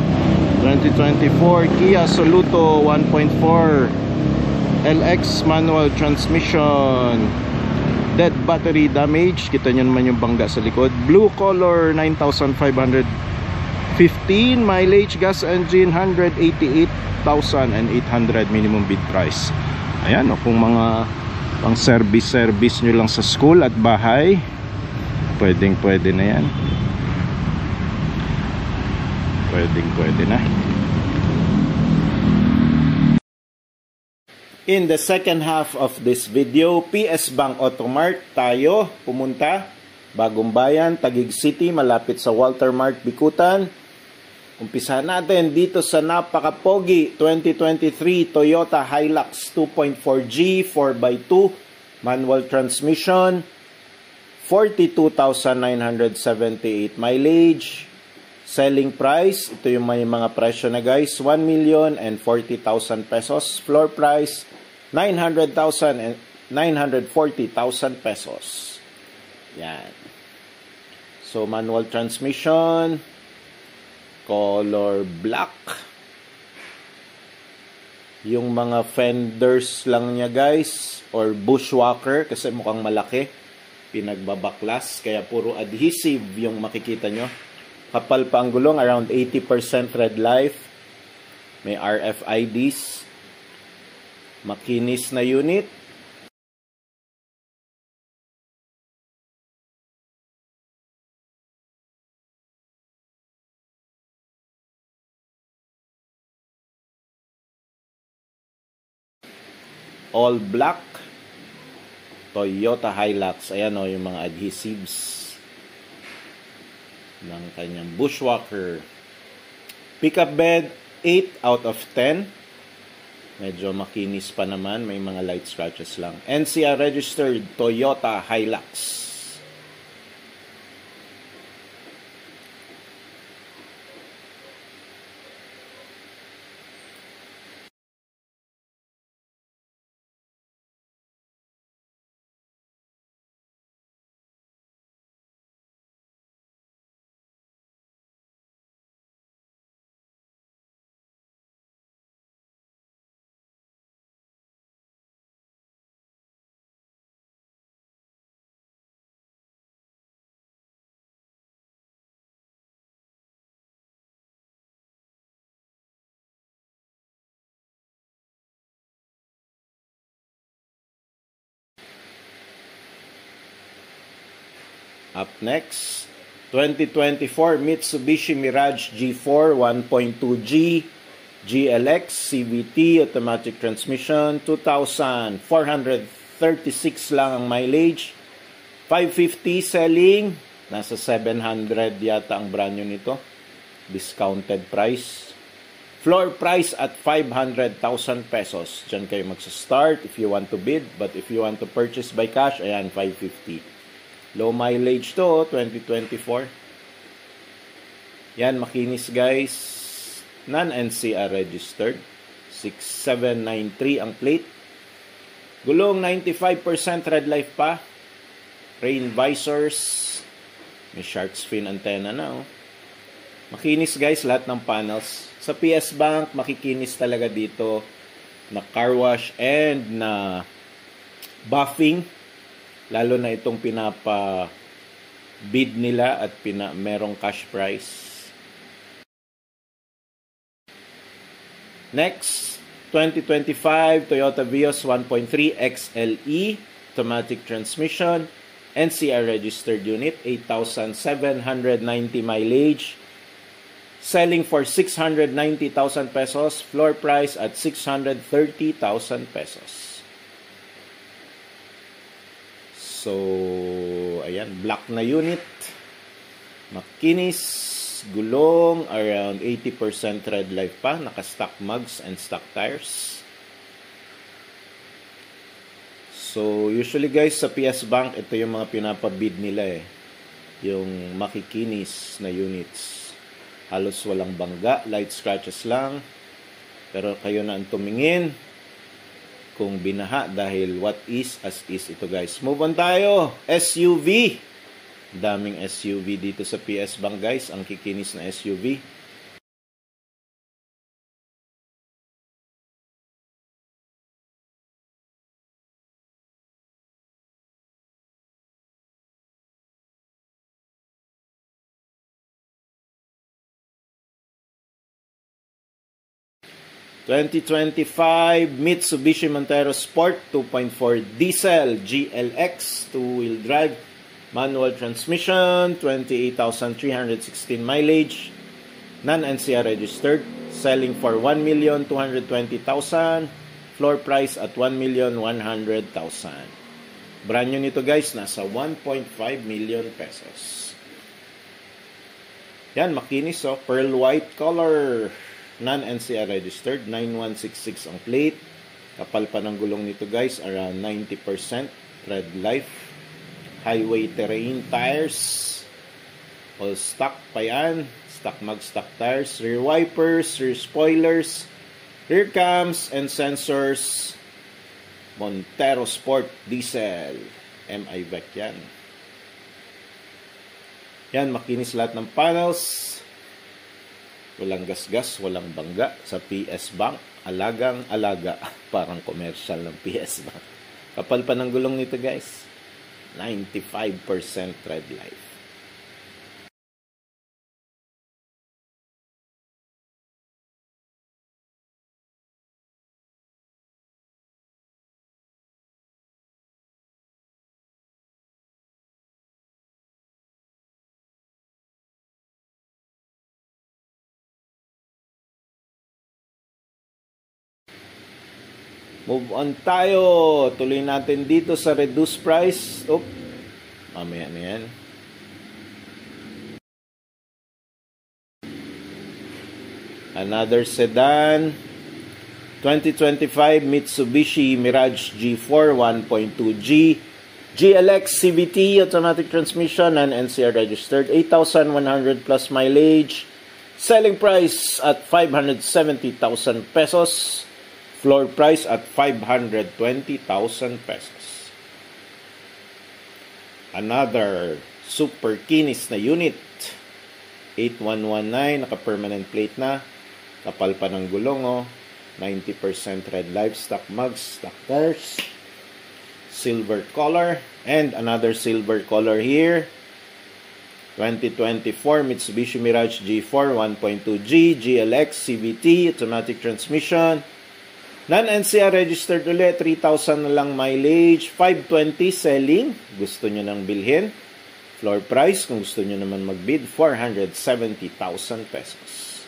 2024 Kia Soluto 1.4 LX manual transmission, dead battery damage. Kita nyo naman yung bangga sa likod. Blue color, 9,515. Mileage, gas engine, 188,800 minimum bid price. Ayan kung mga pang service nyo lang sa school at bahay, pwede na yan. Pwede na. In the second half of this video, PS Bank Automart tayo pumunta. Bagong Bayan, Taguig City, malapit sa Walter Mart, Bikutan. Umpisa natin dito sa napaka-pogi 2023 Toyota Hilux 2.4G 4x2 manual transmission, 42,978 mileage. Selling price, ito yung may mga presyo na guys, 1,040,000 pesos. Floor price, 900,000 and 940,000 pesos. Yan. So manual transmission, color black. Yung mga fenders lang niya guys, or bushwalker kasi mukhang malaki, pinagbabaklas, kaya puro adhesive yung makikita nyo. Kapal pa ang gulong, around 80% red life. May RFIDs. Makinis na unit. All black Toyota Hilux. Ayan o, yung mga adhesives ng kanyang bushwalker. Pickup bed, 8 out of 10. Medyo makinis pa naman. May mga light scratches lang. NCR registered Toyota Hilux. Up next, 2024 Mitsubishi Mirage G4 1.2G GLX CVT automatic transmission, 2,436 lang ang mileage, 550 selling, nasa 700 yata ang brand new nito, discounted price. Floor price at 500,000 pesos. Diyan kayo magsa-start if you want to bid, but if you want to purchase by cash, ayan, 550. Low mileage to, 2024. Yan, makinis guys. Non-NCR registered. 6793 ang plate. Gulong 95% red life pa. Rain visors. May shark's fin antenna na. Oh. Makinis guys, lahat ng panels. Sa PS Bank, makikinis talaga dito. Na car wash and na buffing. Lalo na itong pinapa-bid nila at merong cash price. Next, 2025 Toyota Vios 1.3 XLE automatic transmission, NCR registered unit, 8,790 mileage. Selling for 690,000 pesos, floor price at 630,000 pesos. So, ayan, black na unit. Makinis, gulong, around 80% red life pa. Naka-stock mugs and stock tires. So, usually guys, sa PS Bank, ito yung mga pinapabid nila eh. Yung makikinis na units. Halos walang bangga, light scratches lang. Pero kayo na ang tumingin kung binaha dahil what is as is ito guys. Move on tayo. SUV. Daming SUV dito sa PS Bank guys. Ang kikinis na SUV. ...2025 Mitsubishi Montero Sport 2.4 Diesel GLX 2-wheel drive manual transmission, 28,316 mileage, non-NCR registered, selling for 1,220,000, floor price at 1,100,000. Brand new nito guys, nasa 1.5 million pesos. Yan, makinis oh. Pearl white color. Non-NCR registered. 9166 ang plate. Kapal pa ng gulong nito guys. Around 90%. Tread life. Highway terrain tires. All stock pa yan. Stock mag stock tires. Rear wipers. Rear spoilers. Rear cams and sensors. Montero Sport Diesel. MI VEC yan. Yan, makinis lahat ng panels. Walang gasgas, walang bangga sa PS Bank. Alagang-alaga. Parang commercial ng PS Bank. Kapal pa ng gulong nito guys. 95% tread life. Move on tayo. Tuloy natin dito sa reduced price. Oop. Mamaya na yan. Another sedan. 2025 Mitsubishi Mirage G4 1.2G. GLX CVT automatic transmission and NCR registered. 8,100 plus mileage. Selling price at 570,000 pesos. Floor price at 520,000 pesos. Another super kinis na unit. 8119, naka-permanent plate na. Kapal pa ng gulong, oh. 90% red life, stock mugs, stock tires. Silver color. And another silver color here. 2024 Mitsubishi Mirage G4 1.2G, GLX, CVT, automatic transmission. Non-NCR registered ulit, 3,000 na lang mileage, 520 selling, gusto nyo nang bilhin. Floor price, kung gusto nyo naman magbid, 470,000 pesos.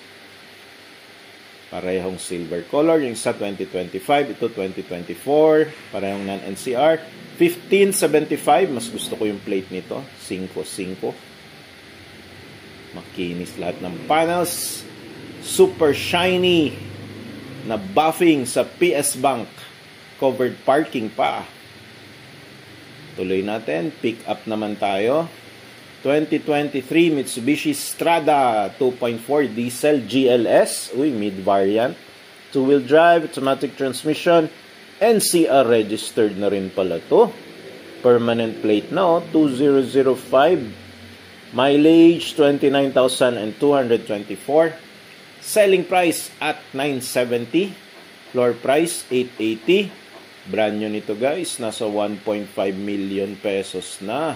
Parehong silver color, yung sa 2025, ito 2024, parehong non-NCR. 1575, mas gusto ko yung plate nito, 5.5. Makinis lahat ng panels, super shiny na buffing sa PS Bank. Covered parking pa. Tuloy natin. Pick up naman tayo. 2023 Mitsubishi Strada 2.4 diesel GLS. Uy, mid-variant. Two-wheel drive, automatic transmission. NCR registered na rin pala to. Permanent plate na, oh. 2005. Mileage 29,224. Selling price at 970. Floor price 880. Brand new nito guys. Nasa 1.5 million pesos na.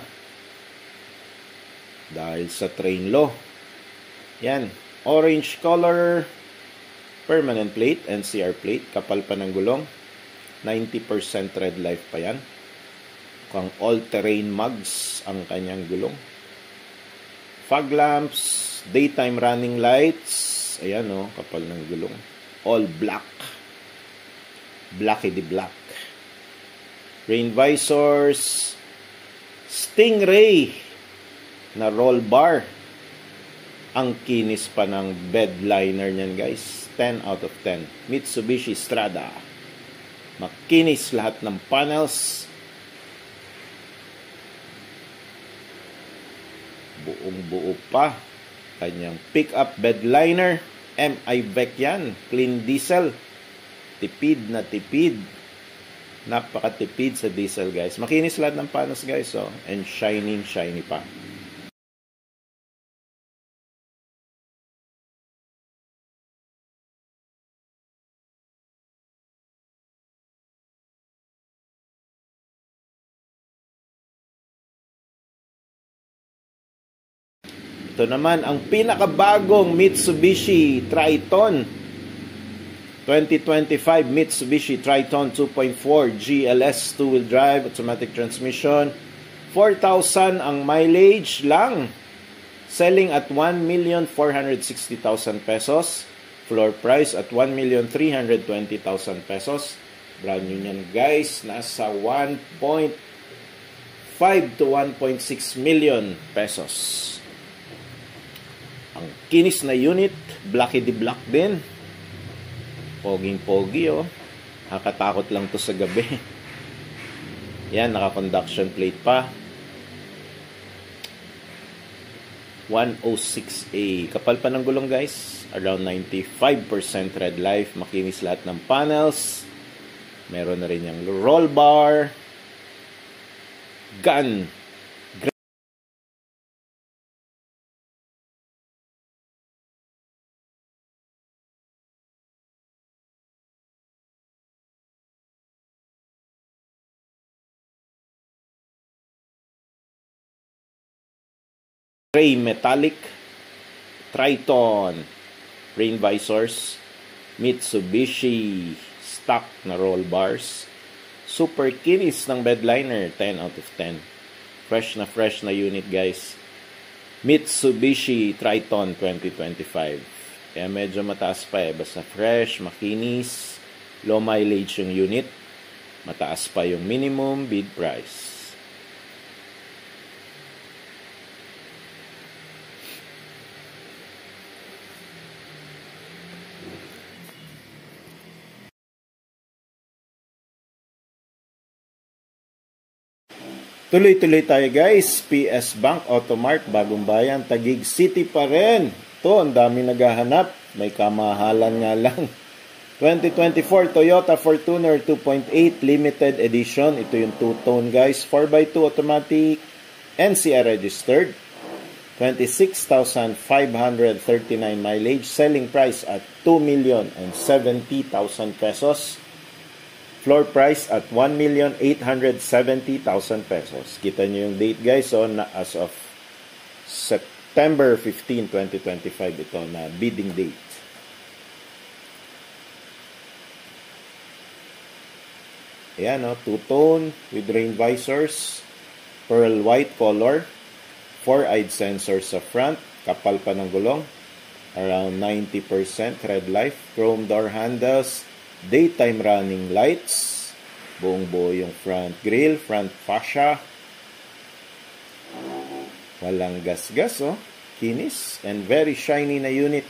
Dahil sa train law. Yan. Orange color. Permanent plate. NCR plate. Kapal pa ng gulong. 90% red life pa yan. Mukhang all-terrain mugs ang kanyang gulong. Fog lamps. Daytime running lights. Ayan o, kapal ng gulong. All black. Blacky the black. Rain visors. Stingray na roll bar. Ang kinis pa ng bed liner niyan guys. 10 out of 10. Mitsubishi Strada. Makinis lahat ng panels. Buong buo pa. Kanyang pick-up bed liner. MI VEC yan. Clean diesel. Tipid na tipid. Napakatipid sa diesel guys. Makinis lahat ng panos guys. Oh. And shiny pa. Ito naman ang pinakabagong Mitsubishi Triton. 2025 Mitsubishi Triton 2.4 GLS two-wheel drive, automatic transmission. 4,000 ang mileage lang. Selling at 1,460,000 pesos. Floor price at 1,320,000 pesos. Brand new yan guys. Nasa 1.5 to 1.6 million pesos. Ang kinis na unit, blacky di black din. Poging-pogi, oh. Nakakatakot lang to sa gabi. Yan, naka-conduction plate pa. 106A. Kapal pa ng gulong, guys. Around 95% red life. Makinis lahat ng panels. Meron na rin yung roll bar. Gun. Gray metallic. Triton. Rain visors. Mitsubishi. Stock na roll bars. Super kinis ng bedliner. 10 out of 10. Fresh na unit, guys. Mitsubishi Triton 2025. Kaya medyo mataas pa eh. Basta fresh, makinis. Low mileage yung unit. Mataas pa yung minimum bid price. Tuloy-tuloy tayo, guys. PS Bank, Automart, Bagong Bayan, Taguig City pa rin. Ito, ang dami naghahanap. May kamahalan nga lang. 2024 Toyota Fortuner 2.8 Limited Edition. Ito yung two-tone, guys. 4x2 automatic. NCR registered. 26,539 mileage. Selling price at 2,070,000 pesos. Floor price at 1,870,000 pesos. Kita nyo yung date, guys. So, as of September 15, 2025, ito na bidding date. Ayan, no? Two-tone with rain visors. Pearl white color. 4-eyed sensors sa front. Kapal pa ng gulong. Around 90% red life. Chrome door handles. Daytime running lights. Buong buo yung front grille, front fascia. Walang gas-gas, oh. Kinis and very shiny na unit.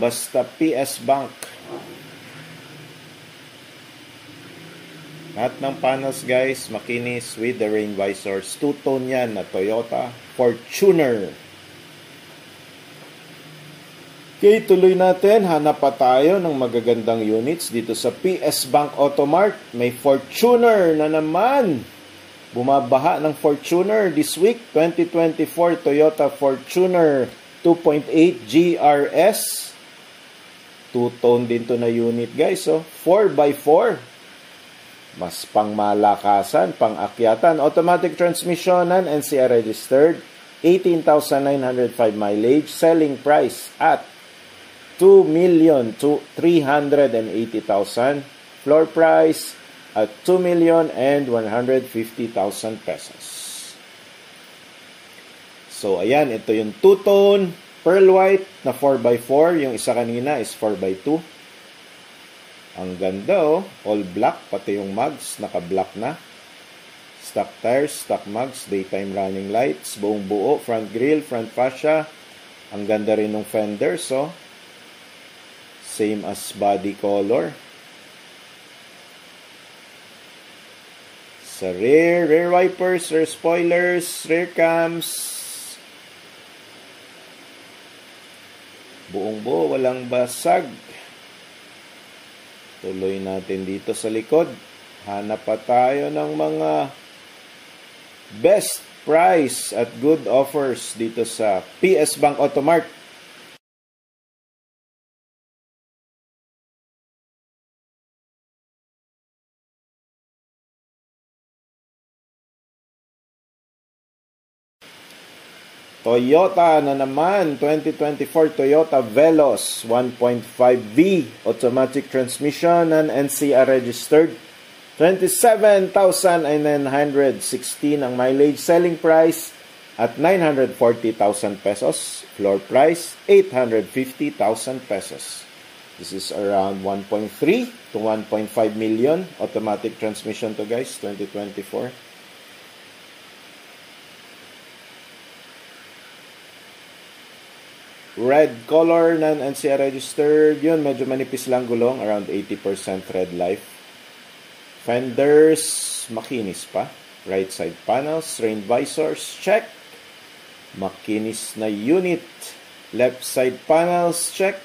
Basta PS Bank. Lahat ng panels, guys, makinis with the rain visors. Two-tone yan na Toyota Fortuner. Okay, tuloy natin. Hanap pa tayo ng magagandang units dito sa PS Bank Automart. May Fortuner na naman. Bumabaha ng Fortuner this week. 2024 Toyota Fortuner 2.8 GRS. Two-tone din to na unit, guys. So, 4x4. Mas pangmalakasan, pangakyatan. Automatic transmission and NCR registered. 18,905 mileage. Selling price at 2,380,000. Floor price at 2,150,000 pesos. So, ayan. Ito yung two-tone. Pearl white na 4x4. Yung isa kanina is 4x2. Ang ganda, oh. All black. Pati yung mugs. Naka-black na. Stock tires, stock mugs, daytime running lights. Buong buo. Front grille, front fascia. Ang ganda rin ng fenders, oh. Same as body color. Sa rear wipers, rear spoilers, rear cams. Buong buo, walang basag. Tuloy natin dito sa likod. Hanap pa tayo ng mga best price at good offers dito sa PS Bank Automart. Toyota na naman, 2024 Toyota Veloz 1.5V automatic transmission and NCR registered. 27,916 ang mileage. Selling price at 940,000 pesos. Floor price 850,000 pesos. This is around 1.3 to 1.5 million automatic transmission to, guys, 2024. red color, non-NCR registered. Yun, medyo manipis lang gulong, around 80% red life. Fenders, makinis pa. Right side panels, rain visors, check. Makinis na unit. Left side panels, check.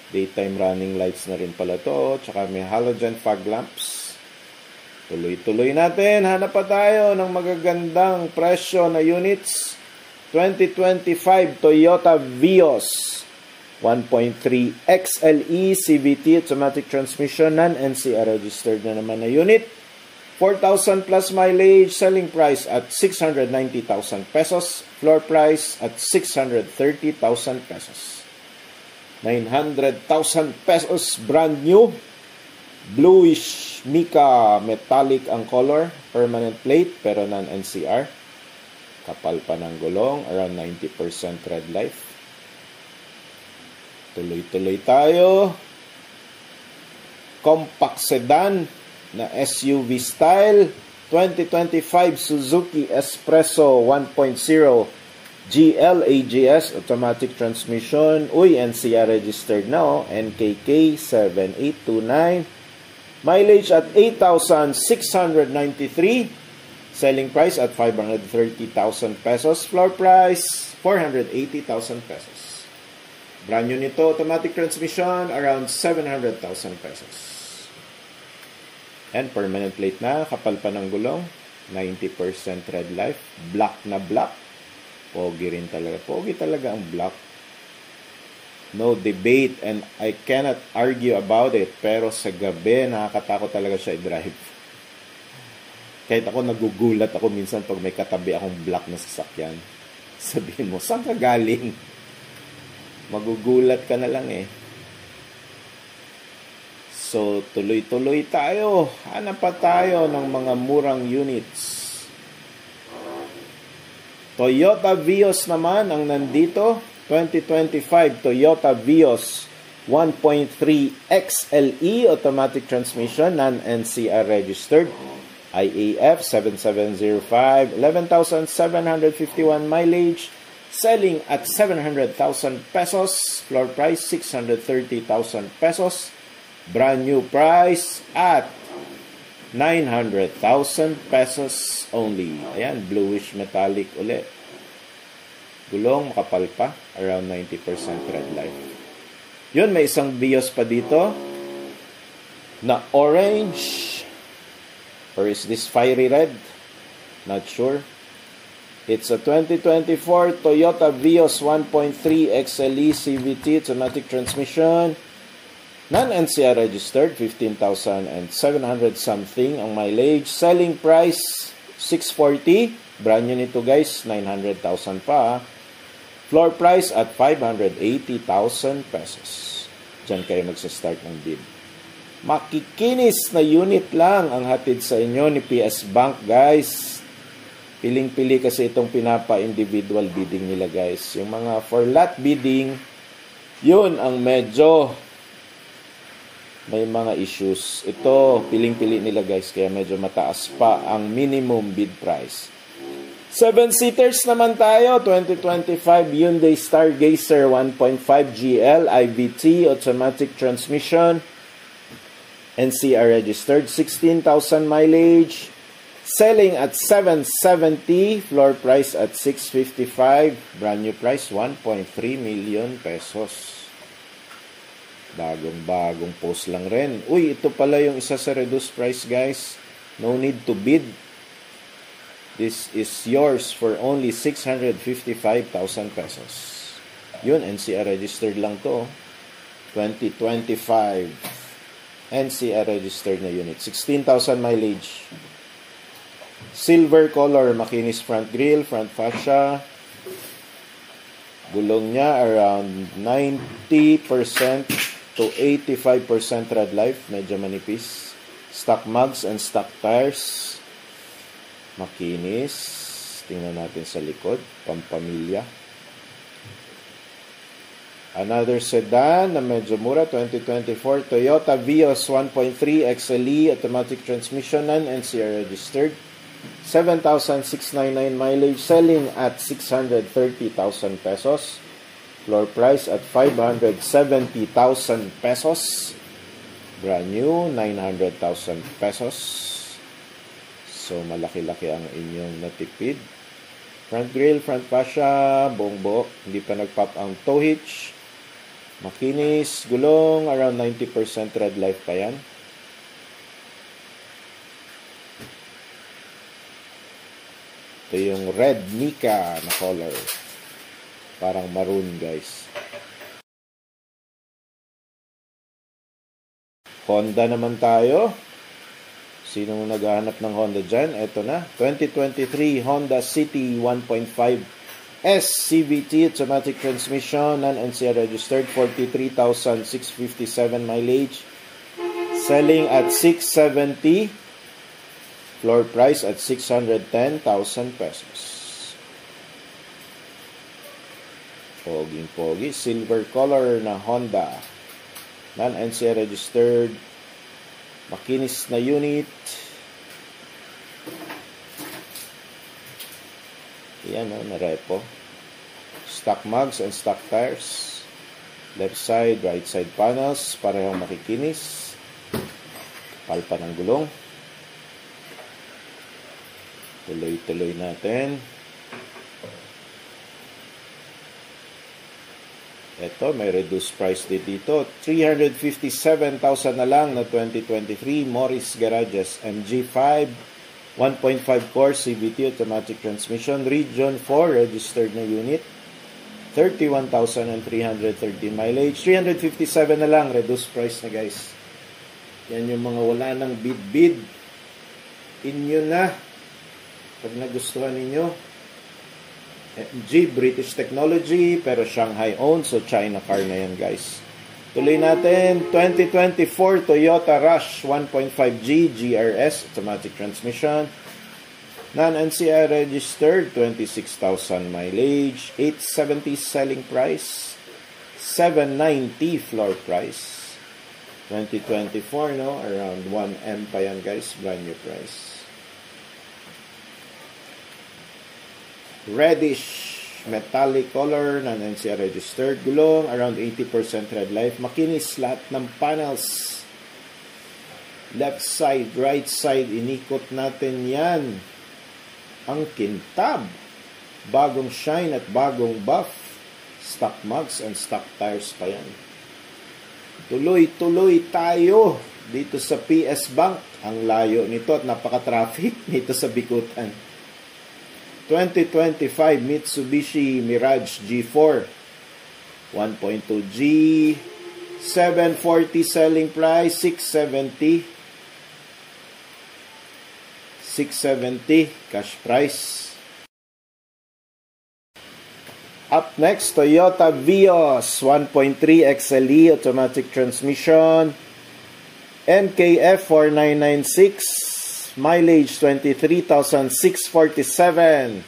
Daytime running lights na rin pala to. Tsaka may halogen fog lamps. Tuloy-tuloy natin. Hanap pa tayo ng magagandang presyo na units. 2025 Toyota Vios 1.3 XLE CVT automatic transmission, non-NCR registered na naman na unit. 4,000 plus mileage, selling price at 690,000 pesos, floor price at 630,000 pesos. 900,000 pesos, brand new. Bluish mica metallic ang color, permanent plate pero non-NCR. Kapal pa ng gulong, around 90% red life. Tuloy-tuloy tayo. Compact sedan na SUV style, 2025 Suzuki Espresso 1.0 GL AGS automatic transmission. Uy, NCR registered na oh. NKK 7829. Mileage at 8,693. Selling price at 530,000 pesos. Floor price 480,000 pesos. Brand new nito, automatic transmission, around 700,000 pesos. And permanent plate na, kapal pa ng gulong, 90% red life, black na black. Pogi rin talaga. Pogi talaga ang black. No debate and I cannot argue about it. Pero sa gabi, nakakatakot talaga siya i-drive. Kahit ako nagugulat ako minsan pag may katabi akong black na sasakyan. Sabihin mo, saan ka galing? Magugulat ka na lang eh. So, tuloy-tuloy tayo. Hanap pa tayo ng mga murang units. Toyota Vios naman ang nandito. 2025 Toyota Vios 1.3 XLE automatic transmission, non-NCR registered. IAF 7705, 11,751 mileage, selling at 700,000 pesos, floor price 630,000 pesos, brand new price at 900,000 pesos only. Ayan, bluish metallic ulit. Gulong, makapal pa. Around 90% red light. Yun, may isang Vios pa dito na orange. Or is this fiery red? Not sure. It's a 2024 Toyota Vios 1.3 XLE CVT automatic transmission. Non-NCR registered, 15,700 something ang mileage. Selling price, 640. Brand new nito guys, 900,000 pa. Floor price at 580,000 pesos. Diyan kayo magsa-start ng bid. Makikinis na unit lang ang hatid sa inyo ni PS Bank guys. Piling-pili kasi itong pinapa-individual bidding nila guys. Yung mga for lot bidding, yun ang medyo may mga issues. Ito, piling-pili nila guys, kaya medyo mataas pa ang minimum bid price. 7-seaters naman tayo, 2025 Hyundai Stargazer 1.5 GL IVT automatic transmission, NCR registered, 16,000 mileage, selling at 770, floor price at 655, brand new price 1.3 million pesos. Bagong post lang rin. Uy, ito pala yung isa sa reduced price guys. No need to bid. This is yours for only 655,000 pesos. Yun, NCR registered lang to. 2025 NCR registered na unit. 16,000 mileage. Silver color, makinis front grille, front fascia. Gulong niya around 90% to 85% red life. Medyo manipis. Stock mugs and stock tires. Makinis. Tingnan natin sa likod. Pampamilya. Another sedan na medyo mura. 2024 Toyota Vios 1.3 XLE automatic transmission, non-NCR registered. 7,699 mileage, selling at 630,000 pesos. Floor price at 570,000 pesos. Brand new, 900,000 pesos. So, malaki-laki ang inyong natipid. Front grille, front fascia, buong buo. Hindi pa nag-pop ang tow hitch. Makinis, gulong, around 90% red life pa yan. Ito yung red Mika na color. Parang maroon, guys. Honda naman tayo. Sino naghahanap ng Honda dyan? Ito na. 2023 Honda City 1.5 S CVT automatic transmission, non-NCR registered, 43,657 mileage. Selling at 670. Floor price at 610,000 pesos. Poging-pogi. Silver color na Honda. Non-NCR registered. Makinis na unit. Yan o, na repo. Stock mugs and stock tires. Left side, right side panels. Parehong makikinis. Palpa ng gulong. Tuloy-tuloy natin. Ito, may reduced price din dito. 357,000 na lang na 2023 Morris Garages MG5 1.5 core CVT automatic transmission, region 4 registered na unit. 31,330 mileage. 357 na lang, reduced price na, guys. Yan yung mga wala ng bid-bid. Inyo na. Pag nagustuhan ninyo, MG, British technology, pero Shanghai owned, so China car na yan, guys. Tuloy natin, 2024 Toyota Rush 1.5G GRS, automatic transmission. Non-NCR registered, 26,000 mileage, 870 selling price, 790 floor price. 2024, no? Around 1M pa yan, guys, brand new price. Reddish metallic color, non-NCR registered, gulong, around 80% red life, makinis lahat ng panels, left side, right side, inikot natin yan, ang kintab, bagong shine at bagong buff, stock mugs and stock tires pa yan. Tuloy-tuloy tayo dito sa PS Bank, ang layo nito at napaka-traffic nito sa Bikutan. 2025 Mitsubishi Mirage G4 1.2G 740 selling price, 670 cash price. Up next, Toyota Vios 1.3 XLE automatic transmission, NKF 4996, mileage 23,647.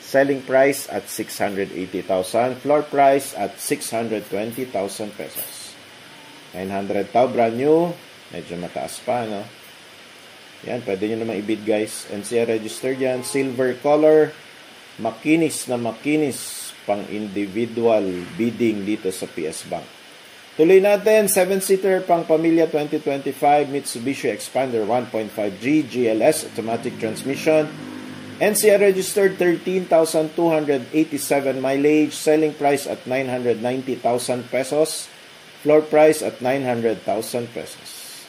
Selling price at 680,000. Floor price at 620,000 pesos. 900 tao, brand new. Medyo mataas pa, no? Yan, pwede nyo naman i-bid, guys. NCR registered yan. Silver color. Makinis na makinis. Pang individual bidding dito sa PS Bank. Tuloy natin, 7-seater pang pamilya 2025 Mitsubishi Expander 1.5G GLS automatic transmission. NCR registered, 13,287 mileage. Selling price at 990,000 pesos. Floor price at 900,000 pesos.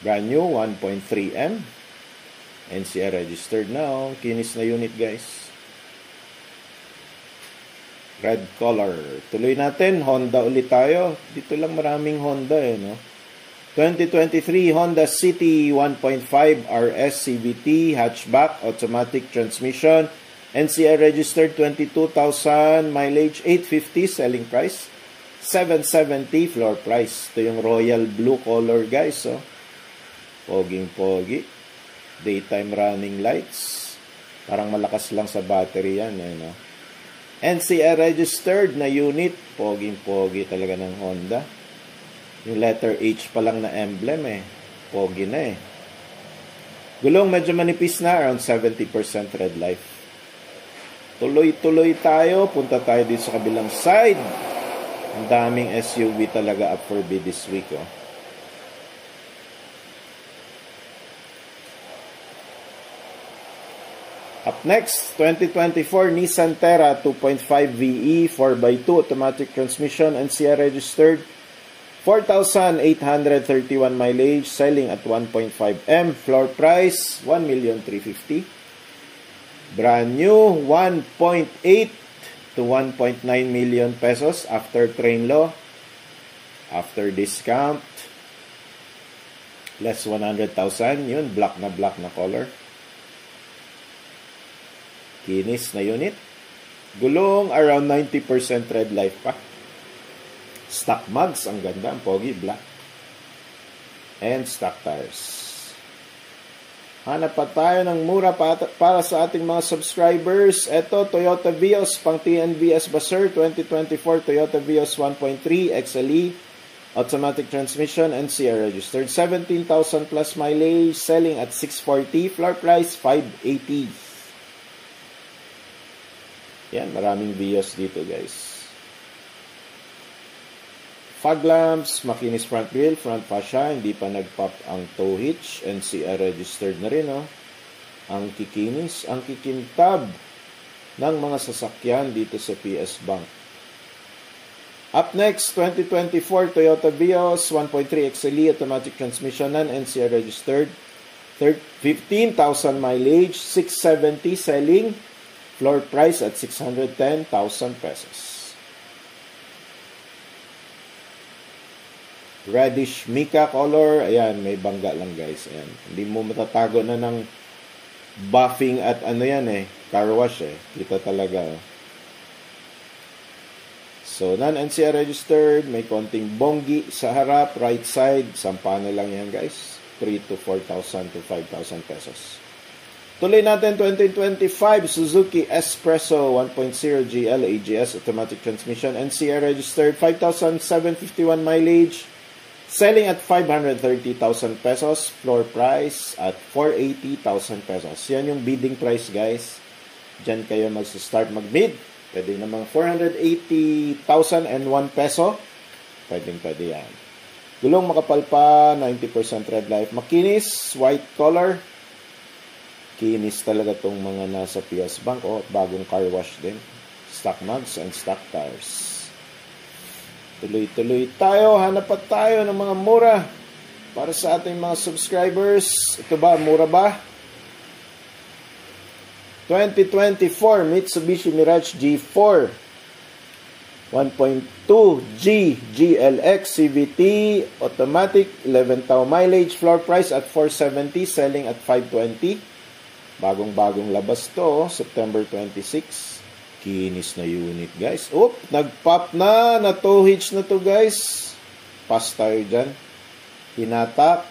Brand new, 1.3M. NCR registered now. Kinis na unit, guys. Red color. Tuloy natin, Honda ulit tayo. Dito lang maraming Honda, no? 2023 Honda City 1.5 RS CVT hatchback automatic transmission. NCR registered, 22,000 mileage, 850 selling price, 770 floor price. Ito yung royal blue color, guys, oh. Poging-pogi. Daytime running lights. Parang malakas lang sa battery yan, no? NCR registered na unit. Poging-pogi talaga ng Honda. Yung letter H pa lang na emblem, pogi na, Gulong medyo manipis na, around 70% red life. Tuloy-tuloy tayo. Punta tayo dito sa kabilang side. Ang daming SUV talaga up for bid this week. Oh. Up next, 2024 Nissan Terra 2.5 VE 4x2 automatic transmission and NCR registered. 4,831 mileage, selling at 1.5 M. Floor price, 1,350,000. Brand new, 1.8 to 1.9 million pesos after train law. After discount, less 100,000. Yun, black na color. Kinis na unit. Gulong, around 90% red life pa. Stock mugs, ang ganda, ang pogi, black. And stock tires. Hanap pa tayo ng mura para sa ating mga subscribers. Ito, Toyota Vios, pang TNVS Baser, 2024 Toyota Vios 1.3 XLE, automatic transmission, NCR registered. 17,000 plus mileage, selling at 640, floor price 580. Yan, maraming Vios dito, guys. Fog lamps, makinis front grille, front fascia, hindi pa nag-pop ang tow hitch, NCR registered na rin, oh. Ang kikinis, ang kikintab ng mga sasakyan dito sa PS Bank. Up next, 2024 Toyota Vios 1.3 XLE, automatic transmission, non-NCR registered, 15,000 mileage, 670 selling, floor price at 610,000 pesos. Reddish mica color. Ayan, may bangga lang, guys. Ayan. Hindi mo matatago na ng buffing at ano yan eh. Car wash eh. Kita talaga. Oh. So, non-NCR registered. May konting bonggi sa harap. Right side. Sampano lang yan, guys. 3 to 4,000 to 5,000 pesos. Tuloy natin 2025 Suzuki Espresso 1.0 GL AGS automatic transmission. NCR registered. 5,751 mileage. Selling at 530,000 pesos. Floor price at 480,000 pesos. Yan yung bidding price, guys. Diyan kayo mag-start mag-bid. Pwede namang 480,001 peso. Pwede yan. Gulong makapal pa. 90% red life. Makinis. White color. Kinis talaga tong mga nasa PS Bank. Oh, bagong car wash din. Stock mugs and stock tires. Tuloy-tuloy tayo. Hanap pa tayo ng mga mura para sa ating mga subscribers. Ito ba? Mura ba? 2024 Mitsubishi Mirage G4 1.2 G GLX CVT automatic 11,000 mileage. Floor price at 470. Selling at 520. Bagong-bagong labas to. September 26. Kinis na unit, guys. Oop, nag-pop na. Na-tow hitch na to, guys. Pass tayo dyan. Hinatak.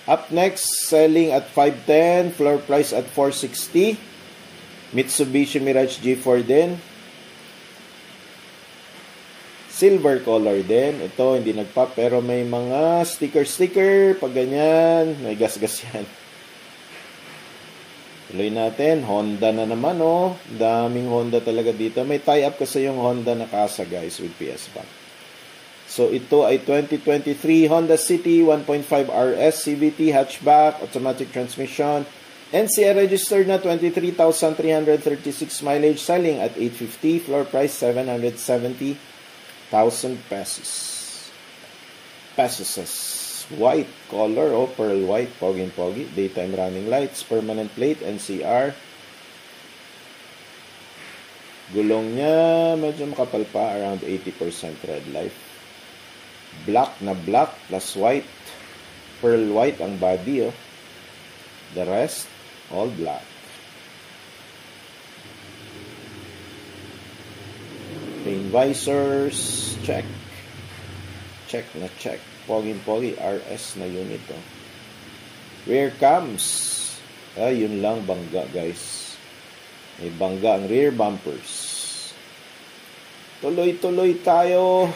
Up next, selling at 510. Floor price at 460. Mitsubishi Mirage G4 din. Silver color din. Ito, hindi nag-pop. Pero may mga sticker. Pag ganyan, may gas-gas yan. Tuloy natin, Honda na naman, oh. Daming Honda talaga dito. May tie-up kasi yung Honda na kasa, guys, with PS Bank. So, ito ay 2023 Honda City 1.5 RS CVT hatchback, automatic transmission. NCR registered na 23,336 mileage, selling at 850. Floor price 770,000 pesos. White color, oh, pearl white, pogi. Daytime running lights, permanent plate, NCR. Gulong niya, medyo makapal pa, around 80% red life. Black na black plus white. Pearl white ang body, oh. The rest, all black. Rain visors, check. Check na check. Pogi, RS na unit, oh. Rear cams. Yun lang, bangga, guys. May bangga ang rear bumpers. Tuloy-tuloy tayo.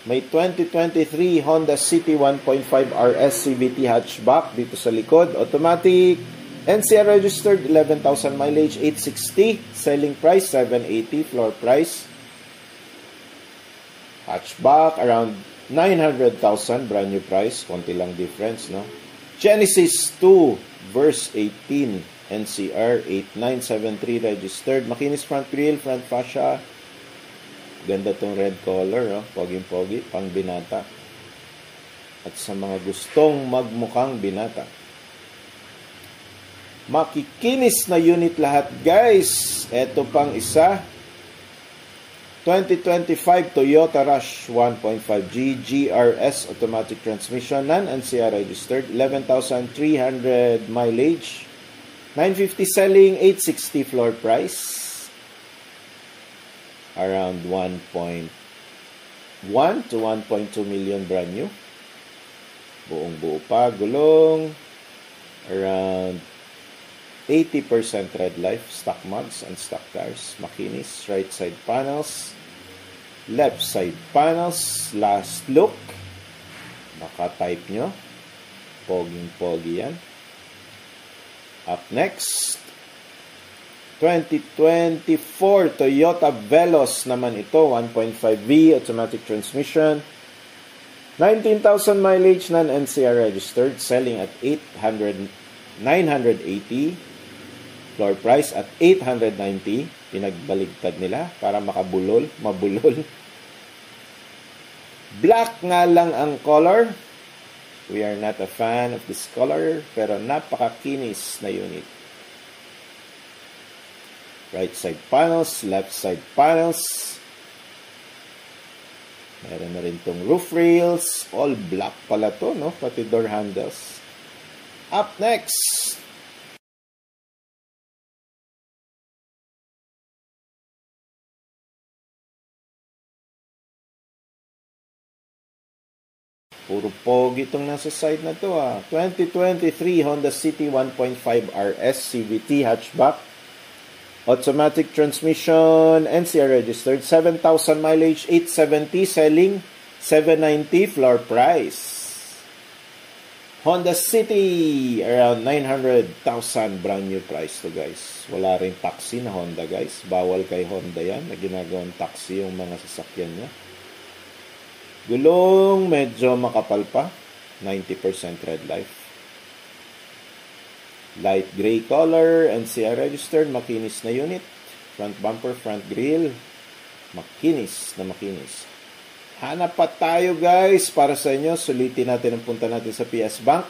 May 2023 Honda City 1.5 RS CVT hatchback dito sa likod. Automatic. NCR registered 11,000 mileage, 860. Selling price 780. Floor price. Hatchback around 900,000. Brand new price. Konti lang difference, no? Genesis 2 verse 18. NCR 8973 registered. Makinis front grille, front fascia. Ganda tong red color, no? Poging-pogi, pang binata. At sa mga gustong magmukhang binata. Makikinis na unit lahat, guys. Ito pang isa. 2025 Toyota Rush 1.5G GRS automatic transmission, non-NCR registered, 11,300 mileage, 950 selling, 860 floor price, around 1.1 to 1.2 million brand new. Buong buo pa, gulong, around 80% red life, stock mugs and stock tires, makinis, right side panels, left side panels, last look, baka type nyo, poging-pogi yan. Up next, 2024 Toyota Veloz naman ito, 1.5V automatic transmission, 19,000 mileage, non-NCR registered, selling at 980. Floor price at 890. Pinagbaligtad nila para makabulol, mabulol. Black nga lang ang color. We are not a fan of this color, pero napakakinis na unit. Right side panels, left side panels. Meron na rin tong roof rails. All black pala to, no? Pati door handles. Up next, puro pogi itong nasa side na to, 2023 Honda City 1.5 RS CVT hatchback. Automatic transmission, NCR registered, 7,000 mileage, 870, selling 790, floor price. Honda City, around 900,000, brand new price to, guys. Wala rin taxi na Honda, guys. Bawal kay Honda yan, na ginagawang taxi yung mga sasakyan niya. Gulong, medyo makapal pa. 90% red life. Light gray color, NCR registered, makinis na unit. Front bumper, front grille. Makinis na makinis. Hanap pa tayo, guys, para sa inyo. Sulitin natin ang punta natin sa PS Bank.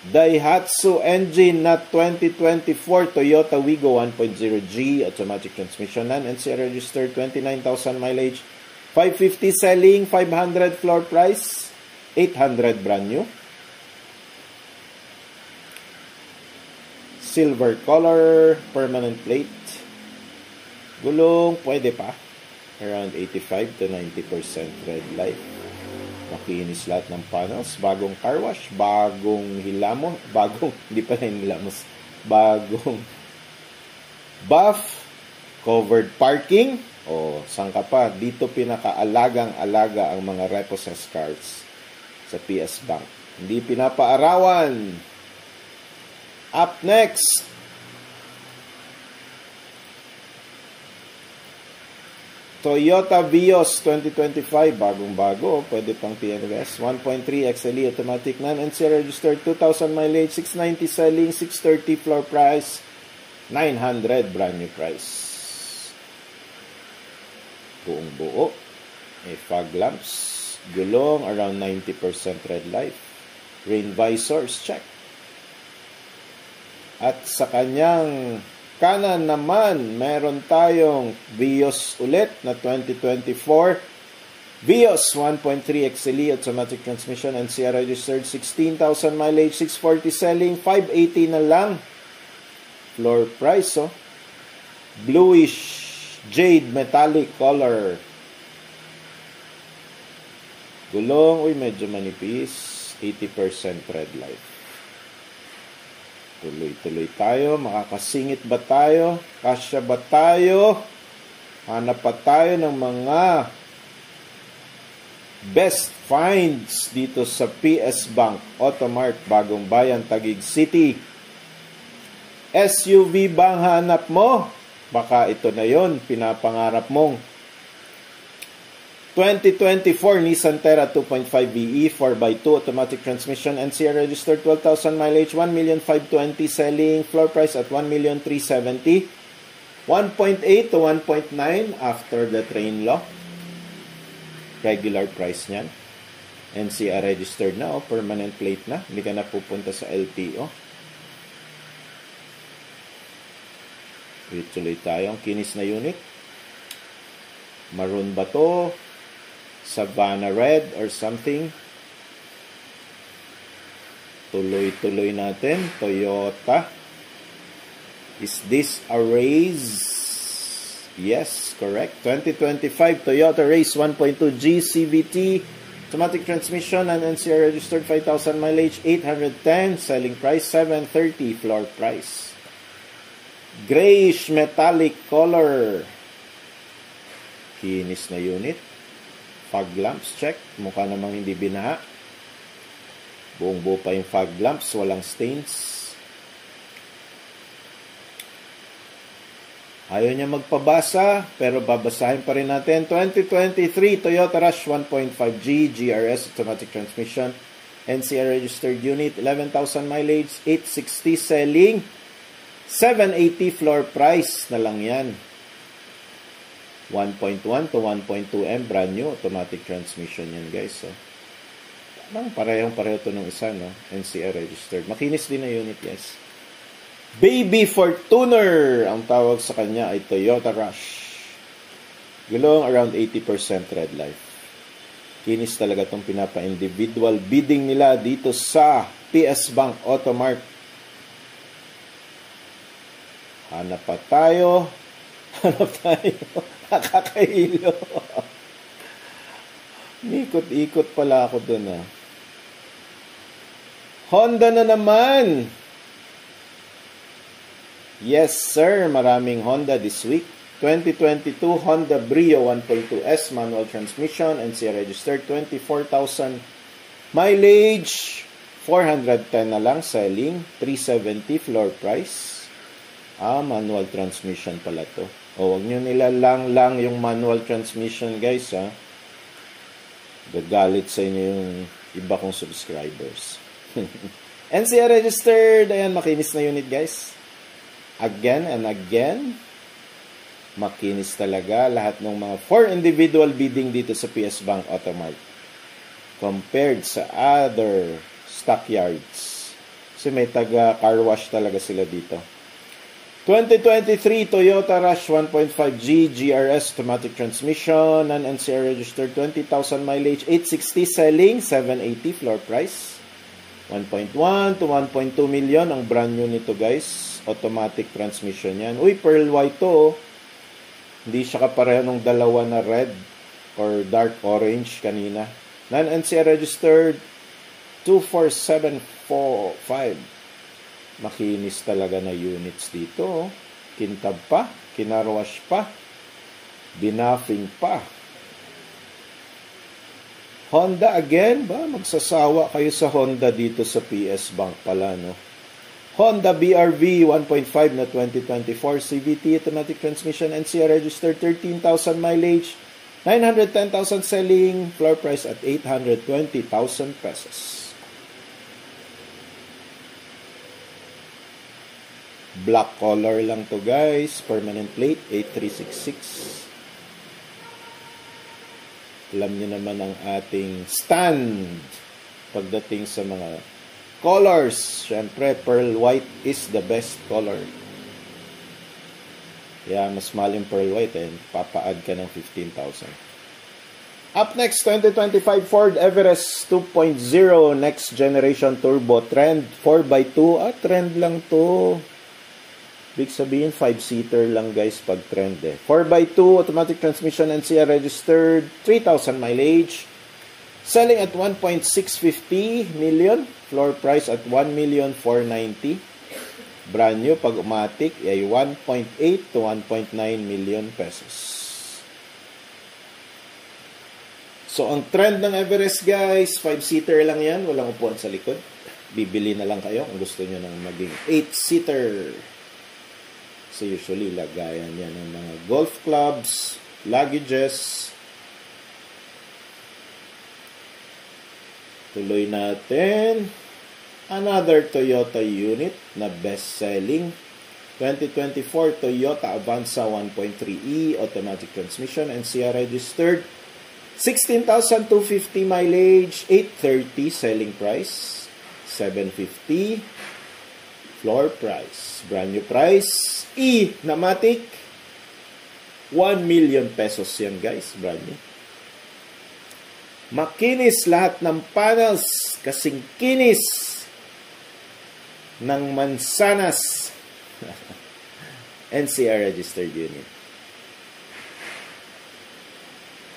Daihatsu engine na 2024 Toyota Wigo 1.0G automatic transmission, non-NCR registered, 29,000 mileage, 550 selling, 500 floor price, 800 brand new. Silver color, permanent plate. Gulong, pwede pa. Around 85 to 90% red light. Makinis lahat ng panels. Bagong car wash. Bagong hilamos. Hindi pa rin hilamos. Bagong buff. Covered parking. O, saan ka pa? Dito pinakaalagang-alaga ang mga repossessed cars sa PS Bank. Hindi pinapaarawan. Up next, Toyota Vios 2025, bagong-bago, pwede pang PNWS, 1.3 XLE automatic, non-NCR registered, 2,000 mileage, 690 selling, 630 floor price, 900 brand new price. Buong buo, fog lamps, gulong, around 90% red light, rain visors, check. At sa kanyang kanan naman, meron tayong Vios ulit na 2024. Vios 1.3 XLE automatic transmission, NCR registered, 16,000 mileage, 640 selling, 580 na lang. Floor price, bluish jade metallic color. Gulong, medyo manipis, 80% red light. Tuloy-tuloy tayo. Makakasingit ba tayo? Kasya ba tayo? Hanap pa tayo ng mga Best finds dito sa PS Bank Automart, Bagong Bayan, Taguig City. SUV bang hanap mo? Baka ito na yon pinapangarap mong. 2024 Nissan Terra 2.5 VE 4x2 automatic transmission, NCR registered 12,000 mileage, 1,520,000 selling, floor price at 1,370,000. 1.8 to 1.9 after the train law. Regular price niyan. NCR registered na, permanent plate na. Hindi ka na pupunta sa LTO. Tuloy tayo. Ang kinis na unit. Maroon ba to? Savannah red or something? Tuloy-tuloy natin. Toyota. Is this a race? Yes, correct. 2025 Toyota Race 1.2 GCVT automatic transmission and NCR registered 5,000 mileage, 810 selling price, 730 floor price. Grayish metallic color. Kinis na unit. Fog lamps check. Mukha namang hindi binaha. Buong buo pa yung fog lamps, walang stains. Ayaw niya magpabasa, pero babasahin pa rin natin. 2023 Toyota Rush 1.5G GRS automatic transmission, NCR registered unit, 11,000 mileage, 860 selling, 780 floor price na lang yan. 1.1 to 1.2M brand new automatic transmission yan, guys. So, parehong pareho to ng isa, no? NCR registered. Makinis din na unit, guys. Baby Fortuner, ang tawag sa kanya ay Toyota Rush. Gulong around 80% red life. Kinis talaga itong pinapa-individual bidding nila dito sa PS Bank Automart. Hanap pa tayo. Nakakahilo. Ikot-ikot pala ako dun, ah. Honda na naman. Yes, sir. Maraming Honda this week. 2022 Honda Brio 1.2S manual transmission, NCR registered, 24,000 mileage, 410 na lang selling, 370 floor price. Manual transmission pala to. Huwag nyo nilalang yung manual transmission, guys, ha. Gagalit sa inyo yung iba kong subscribers. NCR registered. Ayan, makinis na unit, guys. Again and again, makinis talaga lahat ng mga 4 individual bidding dito sa PS Bank Automart compared sa other stockyards. Kasi may taga car wash talaga sila dito. 2023 Toyota Rush 1.5G GRS automatic transmission, non-NCR registered, 20,000 mileage, 860 selling, 780 floor price. 1.1 to 1.2 million ang brand new nito, guys. Automatic transmission yan. Uy, pearl white to. Hindi siya kapareho ng dalawa na red or dark orange kanina. Non-NCR registered 24745. Makinis talaga na units dito. Kintab pa, kinarwash pa, binaffing pa. Honda again ba? Magsasawa kayo sa Honda dito sa PS Bank pala, no? Honda BRV 1.5 na 2024 CVT automatic transmission, NCR registered, 13,000 mileage, 910,000 selling, floor price at 820,000 pesos. Black color lang to, guys. Permanent plate 8366. Alam niyo naman ang ating stand pagdating sa mga colors. Siyempre, pearl white is the best color. Kaya mas mahal yung pearl white, papaad ka ng 15,000. Up next, 2025 Ford Everest 2.0 next generation turbo trend 4x2. Trend lang to. Big sabihin 5-seater lang, guys, pag trend 4x2 automatic transmission, NCR registered, 3,000 mileage, selling at 1.650 million, floor price at 1,490,000. Brand new pag automatic ay 1.8 to 1.9 million pesos. So, ang trend ng Everest, guys, 5-seater lang yan. Walang upuan sa likod. Bibili na lang kayo kung gusto nyo ng maging 8-seater. So, usually, lagayan yan ng mga golf clubs, luggages. Tuloy natin. Another Toyota unit na best-selling. 2024 Toyota Avanza 1.3e automatic transmission, NCR registered. 16,250 mileage, 830 selling price, 750 floor price. Brand new price, E-Namatic, 1 million pesos yan guys, brand new. Makinis lahat ng panels, kasing kinis ng mansanas. NCR registered unit.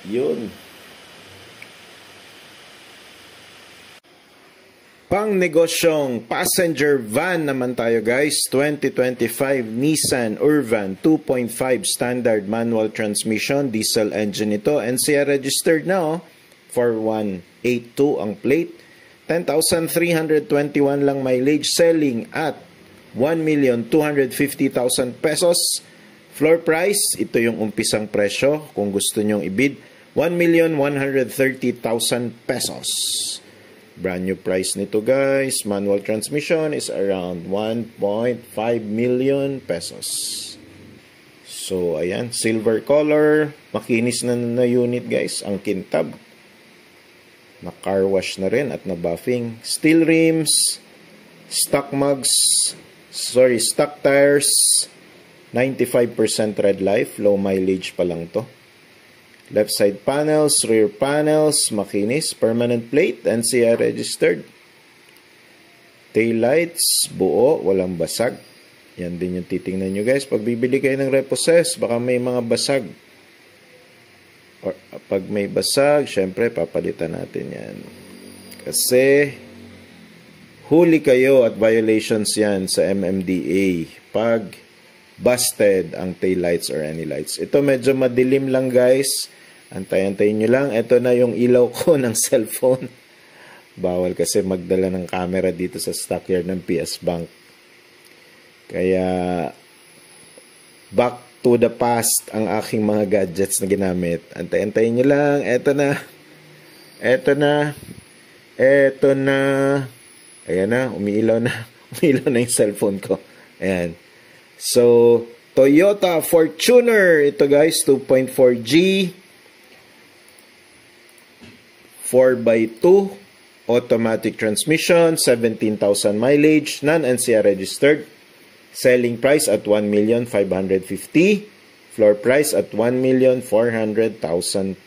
Yun. Pang negosyong passenger van naman tayo guys. 2025 Nissan Urvan 2.5 standard manual transmission, diesel engine ito. NCR registered na 4182 ang plate. 10,321 lang mileage, selling at 1,250,000 pesos. Floor price, ito yung umpisang presyo kung gusto nyong ibid, 1,130,000 pesos. Brand new price nito guys. Manual transmission is around 1.5 million pesos. So ayan, silver color, makinis na unit guys. Ang kintab, na car wash na rin at na buffing. Steel rims, stock tires, 95% red life, low mileage pa lang to. Left side panels, rear panels, makinis, permanent plate, NCR registered. Tail lights, buo, walang basag. Yan din yung titingnan nyo guys. Pag bibili kayo ng repossess, baka may mga basag. Or, pag may basag, syempre papalitan natin yan. Kasi huli kayo at violations yan sa MMDA pag busted ang tail lights or any lights. Ito medyo madilim lang guys. Antay-antayin nyo lang. Ito na yung ilaw ko ng cellphone. Bawal kasi magdala ng camera dito sa stockyard ng PS Bank. Kaya back to the past ang aking mga gadgets na ginamit. Antay-antayin nyo lang. Ito na. Ayan na. Umiilaw na yung cellphone ko. Ayan. So, Toyota Fortuner. Ito guys, 2.4G. 4x2. Automatic transmission. 17,000 mileage. Non-NCR registered. Selling price at 1,550,000. Floor price at 1,400,000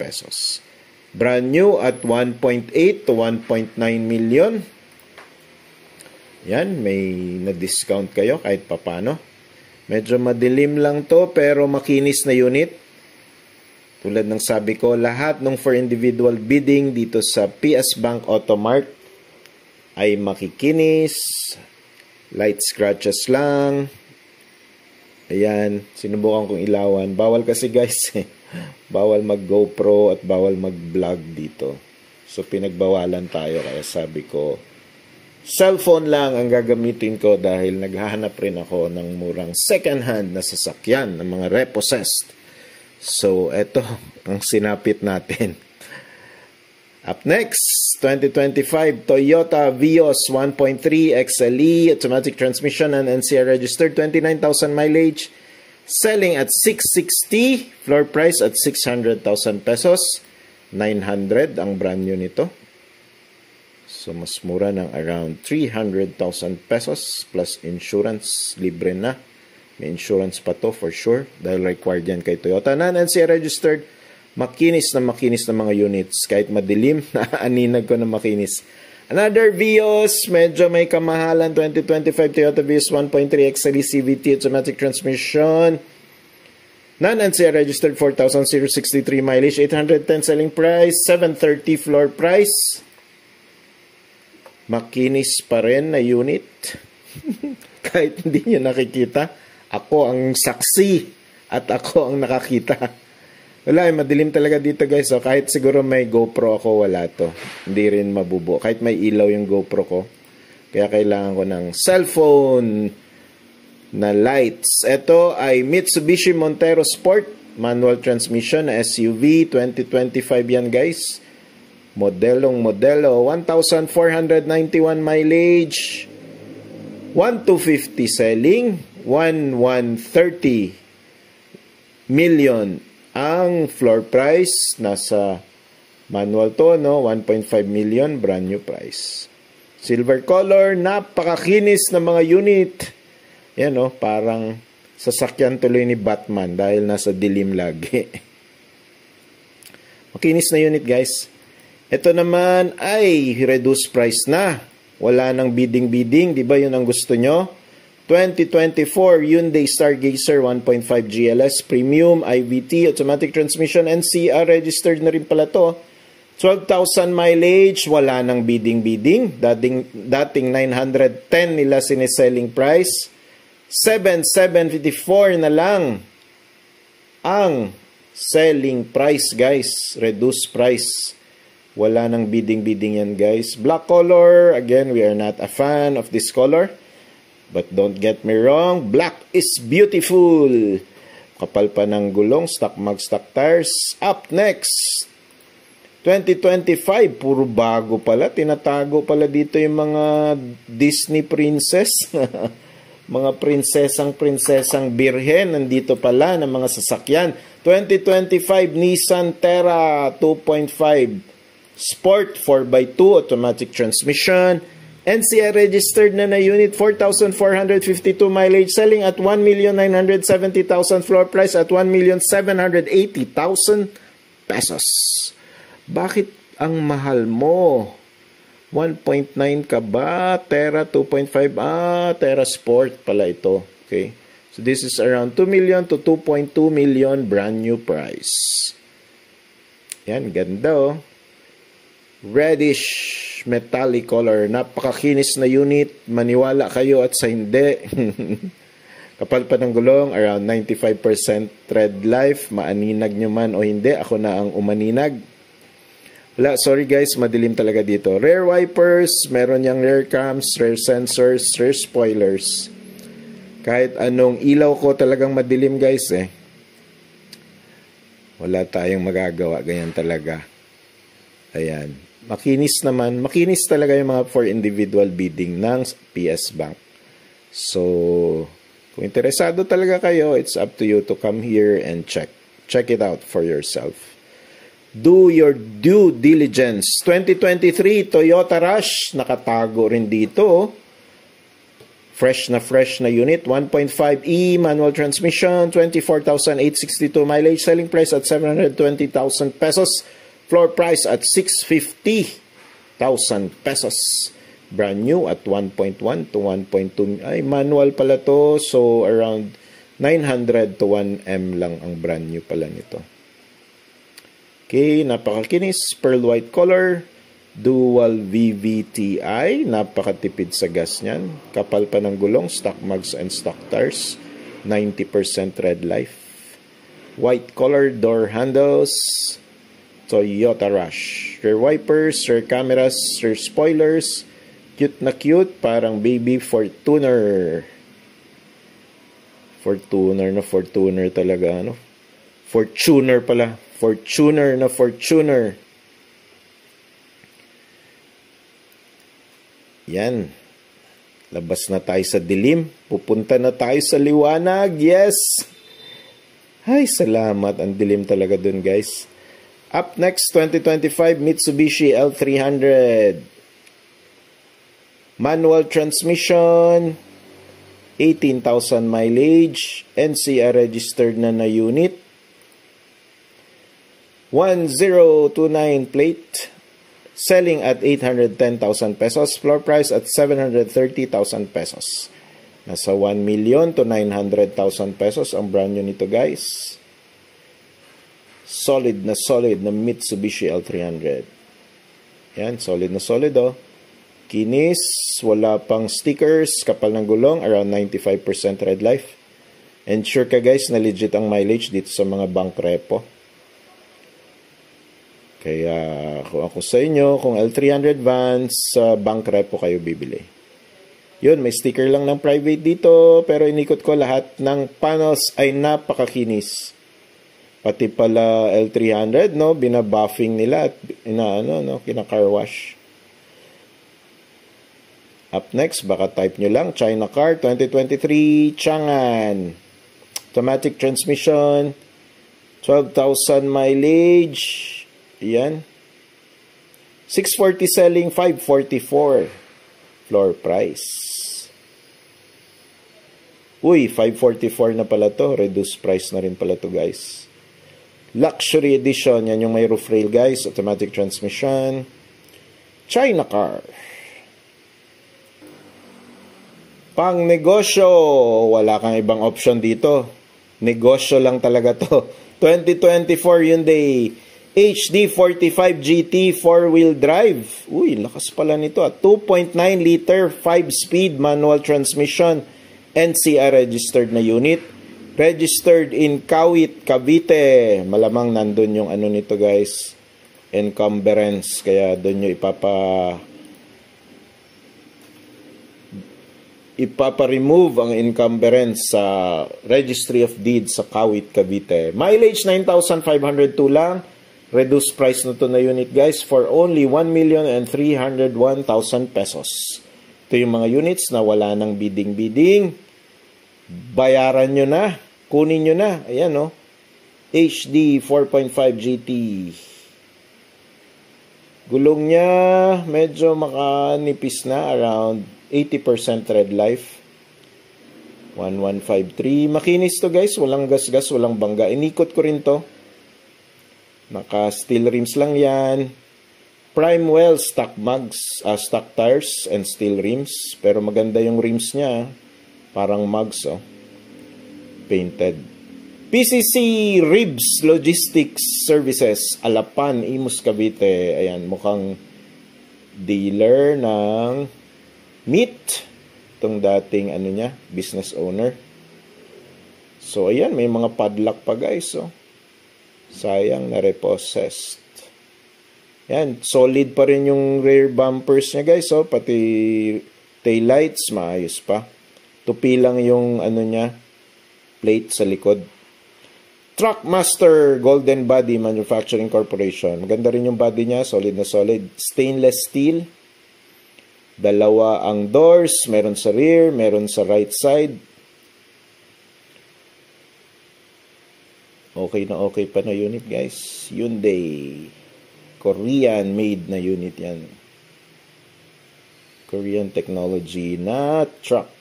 pesos. Brand new at 1.8 to 1.9 million. Yan, may na-discount kayo kahit papano. Medyo madilim lang to pero makinis na unit. Tulad ng sabi ko, lahat ng for individual bidding dito sa PS Bank Automart ay makikinis. Light scratches lang. Ayan, sinubukan kong ilawan. Bawal kasi guys, bawal mag GoPro at bawal mag vlog dito. So pinagbawalan tayo, kaya sabi ko, cellphone lang ang gagamitin ko dahil naghahanap rin ako ng murang second hand na sasakyan ng mga repossessed. So eto ang sinapit natin. Up next, 2025 Toyota Vios 1.3 XLE automatic transmission and NCR registered, 29,000 mileage, selling at 660, floor price at 600,000 pesos, 900 ang brand new nito. So mas mura ng around 300,000 pesos plus insurance, libre na. May insurance pa to for sure dahil required yan kay Toyota. Non-NCR registered, makinis na mga units. Kahit madilim, naaninag ko na makinis. Another Vios, medyo may kamahalan. 2025 Toyota Vios 1.3 XLE CVT automatic transmission. Non-NCR registered, 4,063 mileage, 810 selling price, 730 floor price. Makinis pa rin na unit. Kahit hindi nyo nakikita, ako ang saksi at ako ang nakakita. Wala, madilim talaga dito guys. So, kahit siguro may GoPro ako, wala to. Hindi rin mabubuo. Kahit may ilaw yung GoPro ko. Kaya kailangan ko ng cellphone na lights. Ito ay Mitsubishi Montero Sport. Manual transmission na SUV. 2025 yan guys. Modelo. 1,491 mileage. 1,250 selling. 1,130 million. Ang floor price, nasa manual to, no? 1.5 million, brand new price. Silver color, napakakinis na mga unit. Yan, no? Parang sasakyan tuloy ni Batman dahil nasa dilim lagi. Makinis na unit, guys. Ito naman ay reduced price na. Wala nang bidding-bidding. Di ba yun ang gusto nyo? 2024 Hyundai Stargazer 1.5 GLS Premium IVT automatic transmission NCR registered na rin pala to. 12,000 mileage, wala nang bidding. Dating 910 nila siniselling price. 7,754 na lang ang selling price guys. Reduced price. Wala nang bidding yan guys. Black color, again we are not a fan of this color. But don't get me wrong, black is beautiful. Kapal pa ng gulong, stock mag, stock tires. Up next, 2025, puro bago pala. Tinatago pala dito yung mga Disney princess. Mga prinsesang birhen. Nandito pala ng mga sasakyan. 2025 Nissan Terra 2.5 Sport 4x2 automatic transmission. NCR registered na unit, 4,452 mileage, selling at 1,970,000, floor price at 1,780,000 pesos. Bakit ang mahal mo? 1.9 ka ba? Terra 2.5. Terra Sport pala ito. Okay. So this is around 2 million to 2.2 million brand new price. Yan, ganda oh. Reddish metallic color. Napakakinis na unit. Maniwala kayo at sa hindi. Kapal pa ng gulong, around 95% tread life. Maaninag nyo man o hindi, ako na ang umaninag. Wala, sorry guys, madilim talaga dito. Rear wipers, meron yang rear cams, rear sensors, rear spoilers. Kahit anong ilaw ko talagang madilim guys eh. Wala tayong magagawa, ganyan talaga. Ayan. Makinis naman. Makinis talaga yung mga for individual bidding ng PS Bank. So, kung interesado talaga kayo, it's up to you to come here and check. Check it out for yourself. Do your due diligence. 2023 Toyota Rush. Nakatago rin dito. Fresh na unit. 1.5E manual transmission. 24,862 mileage. Selling price at 720,000 pesos. Floor price at 650,000 pesos. Brand new at 1.1 to 1.2. Ay, manual pala to. So, around 900 to 1M lang ang brand new pala nito. Okay, napakakinis. Pearl white color. Dual VVTi. Napakatipid sa gas niyan. Kapal pa ng gulong. Stock mugs and stock tires. 90% red life. White color door handles. Toyota Rush. Rear wipers, rear cameras, rear spoilers. Cute na cute. Parang baby Fortuner. Fortuner talaga. Ano? Fortuner pala. Fortuner. Yan. Labas na tayo sa dilim. Pupunta na tayo sa liwanag. Yes! Ay, salamat. Ang dilim talaga dun guys. Up next, 2025 Mitsubishi L300. Manual transmission, 18,000 mileage, NCR registered na unit. 1029 plate, selling at 810,000 pesos, floor price at 730,000 pesos. Nasa 1 million to 900,000 pesos ang brand new nito guys. Solid na Mitsubishi L300. Yan, solid oh. Kinis, wala pang stickers, kapal ng gulong, around 95% red life. Ensure ka guys na legit ang mileage dito sa mga bank repo. Kaya kung ako sa inyo, kung L300 Vans, sa bank repo kayo bibili. Yun, may sticker lang ng private dito, pero inikot ko lahat ng panels ay napakakinis. Pati pala L300, no, binabuffing nila at kina-car wash. Up next, baka type nyo lang, China car, 2023, Chang'an. Automatic transmission, 12,000 mileage. Yan. 640 selling, 544 floor price. Uy, 544 na pala to. Reduced price na rin pala to, guys. Luxury edition. Yan yung may roof rail, guys. Automatic transmission. China car. Pang negosyo. Wala kang ibang option dito. Negosyo lang talaga to. 2024 Hyundai HD45 GT 4-wheel drive. Uy, lakas pala nito. 2.9 liter 5-speed manual transmission. NCR registered na unit. Registered in Kawit, Cavite. Malamang nandun yung ano nito, guys. Encumbrance. Kaya doon nyo ipapa-remove ang encumbrance sa Registry of Deeds sa Kawit, Cavite. Mileage 9,502 lang. Reduced price na to na unit, guys, for only 1,301,000 pesos. Ito yung mga units na wala nang bidding-bidding. Bayaran nyo na. Kunin nyo na. Ayan, no. HD 4.5 GT. Gulong niya, medyo makanipis na. Around 80% tread life. 1153. Makinis to, guys. Walang gas-gas, walang bangga. Inikot ko rin to. Naka-steel rims lang yan. Primewell stock mugs, stock tires and steel rims. Pero maganda yung rims niya. Parang mugs, oh. Painted. PCC Ribs Logistics Services, Alapan, Imus, Cavite. Ayan, mukhang dealer ng meat. Itong dating, business owner. So, ayan, may mga padlock pa, guys, oh. Sayang na repossessed. Yan, solid pa rin yung rear bumpers niya, guys, oh. Pati taillights, maayos pa. Tupi lang yung niya, plate sa likod. Truckmaster Golden Body Manufacturing Corporation. Maganda rin yung body niya, solid na solid. Stainless steel. Dalawa ang doors, meron sa rear, meron sa right side. Okay na okay pa na unit, guys. Hyundai. Korean made na unit yan. Korean technology na truck.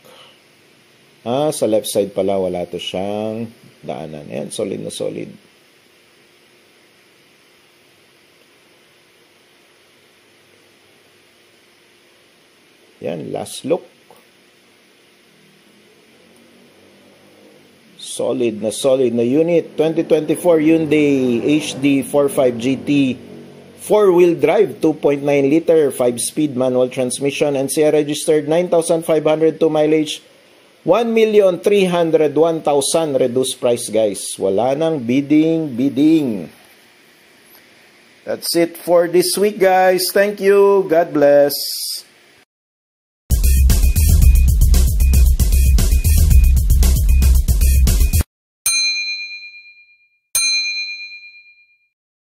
Sa left side pala, wala to siyang daanan. Ayan, solid na solid. Yan, last look. Solid na unit. 2024 Hyundai HD45 GT 4-wheel drive, 2.9 liter, 5-speed manual transmission, NCR registered, 9,502 mileage, 1,301,000 reduced price, guys. Wala nang bidding. That's it for this week, guys. Thank you. God bless.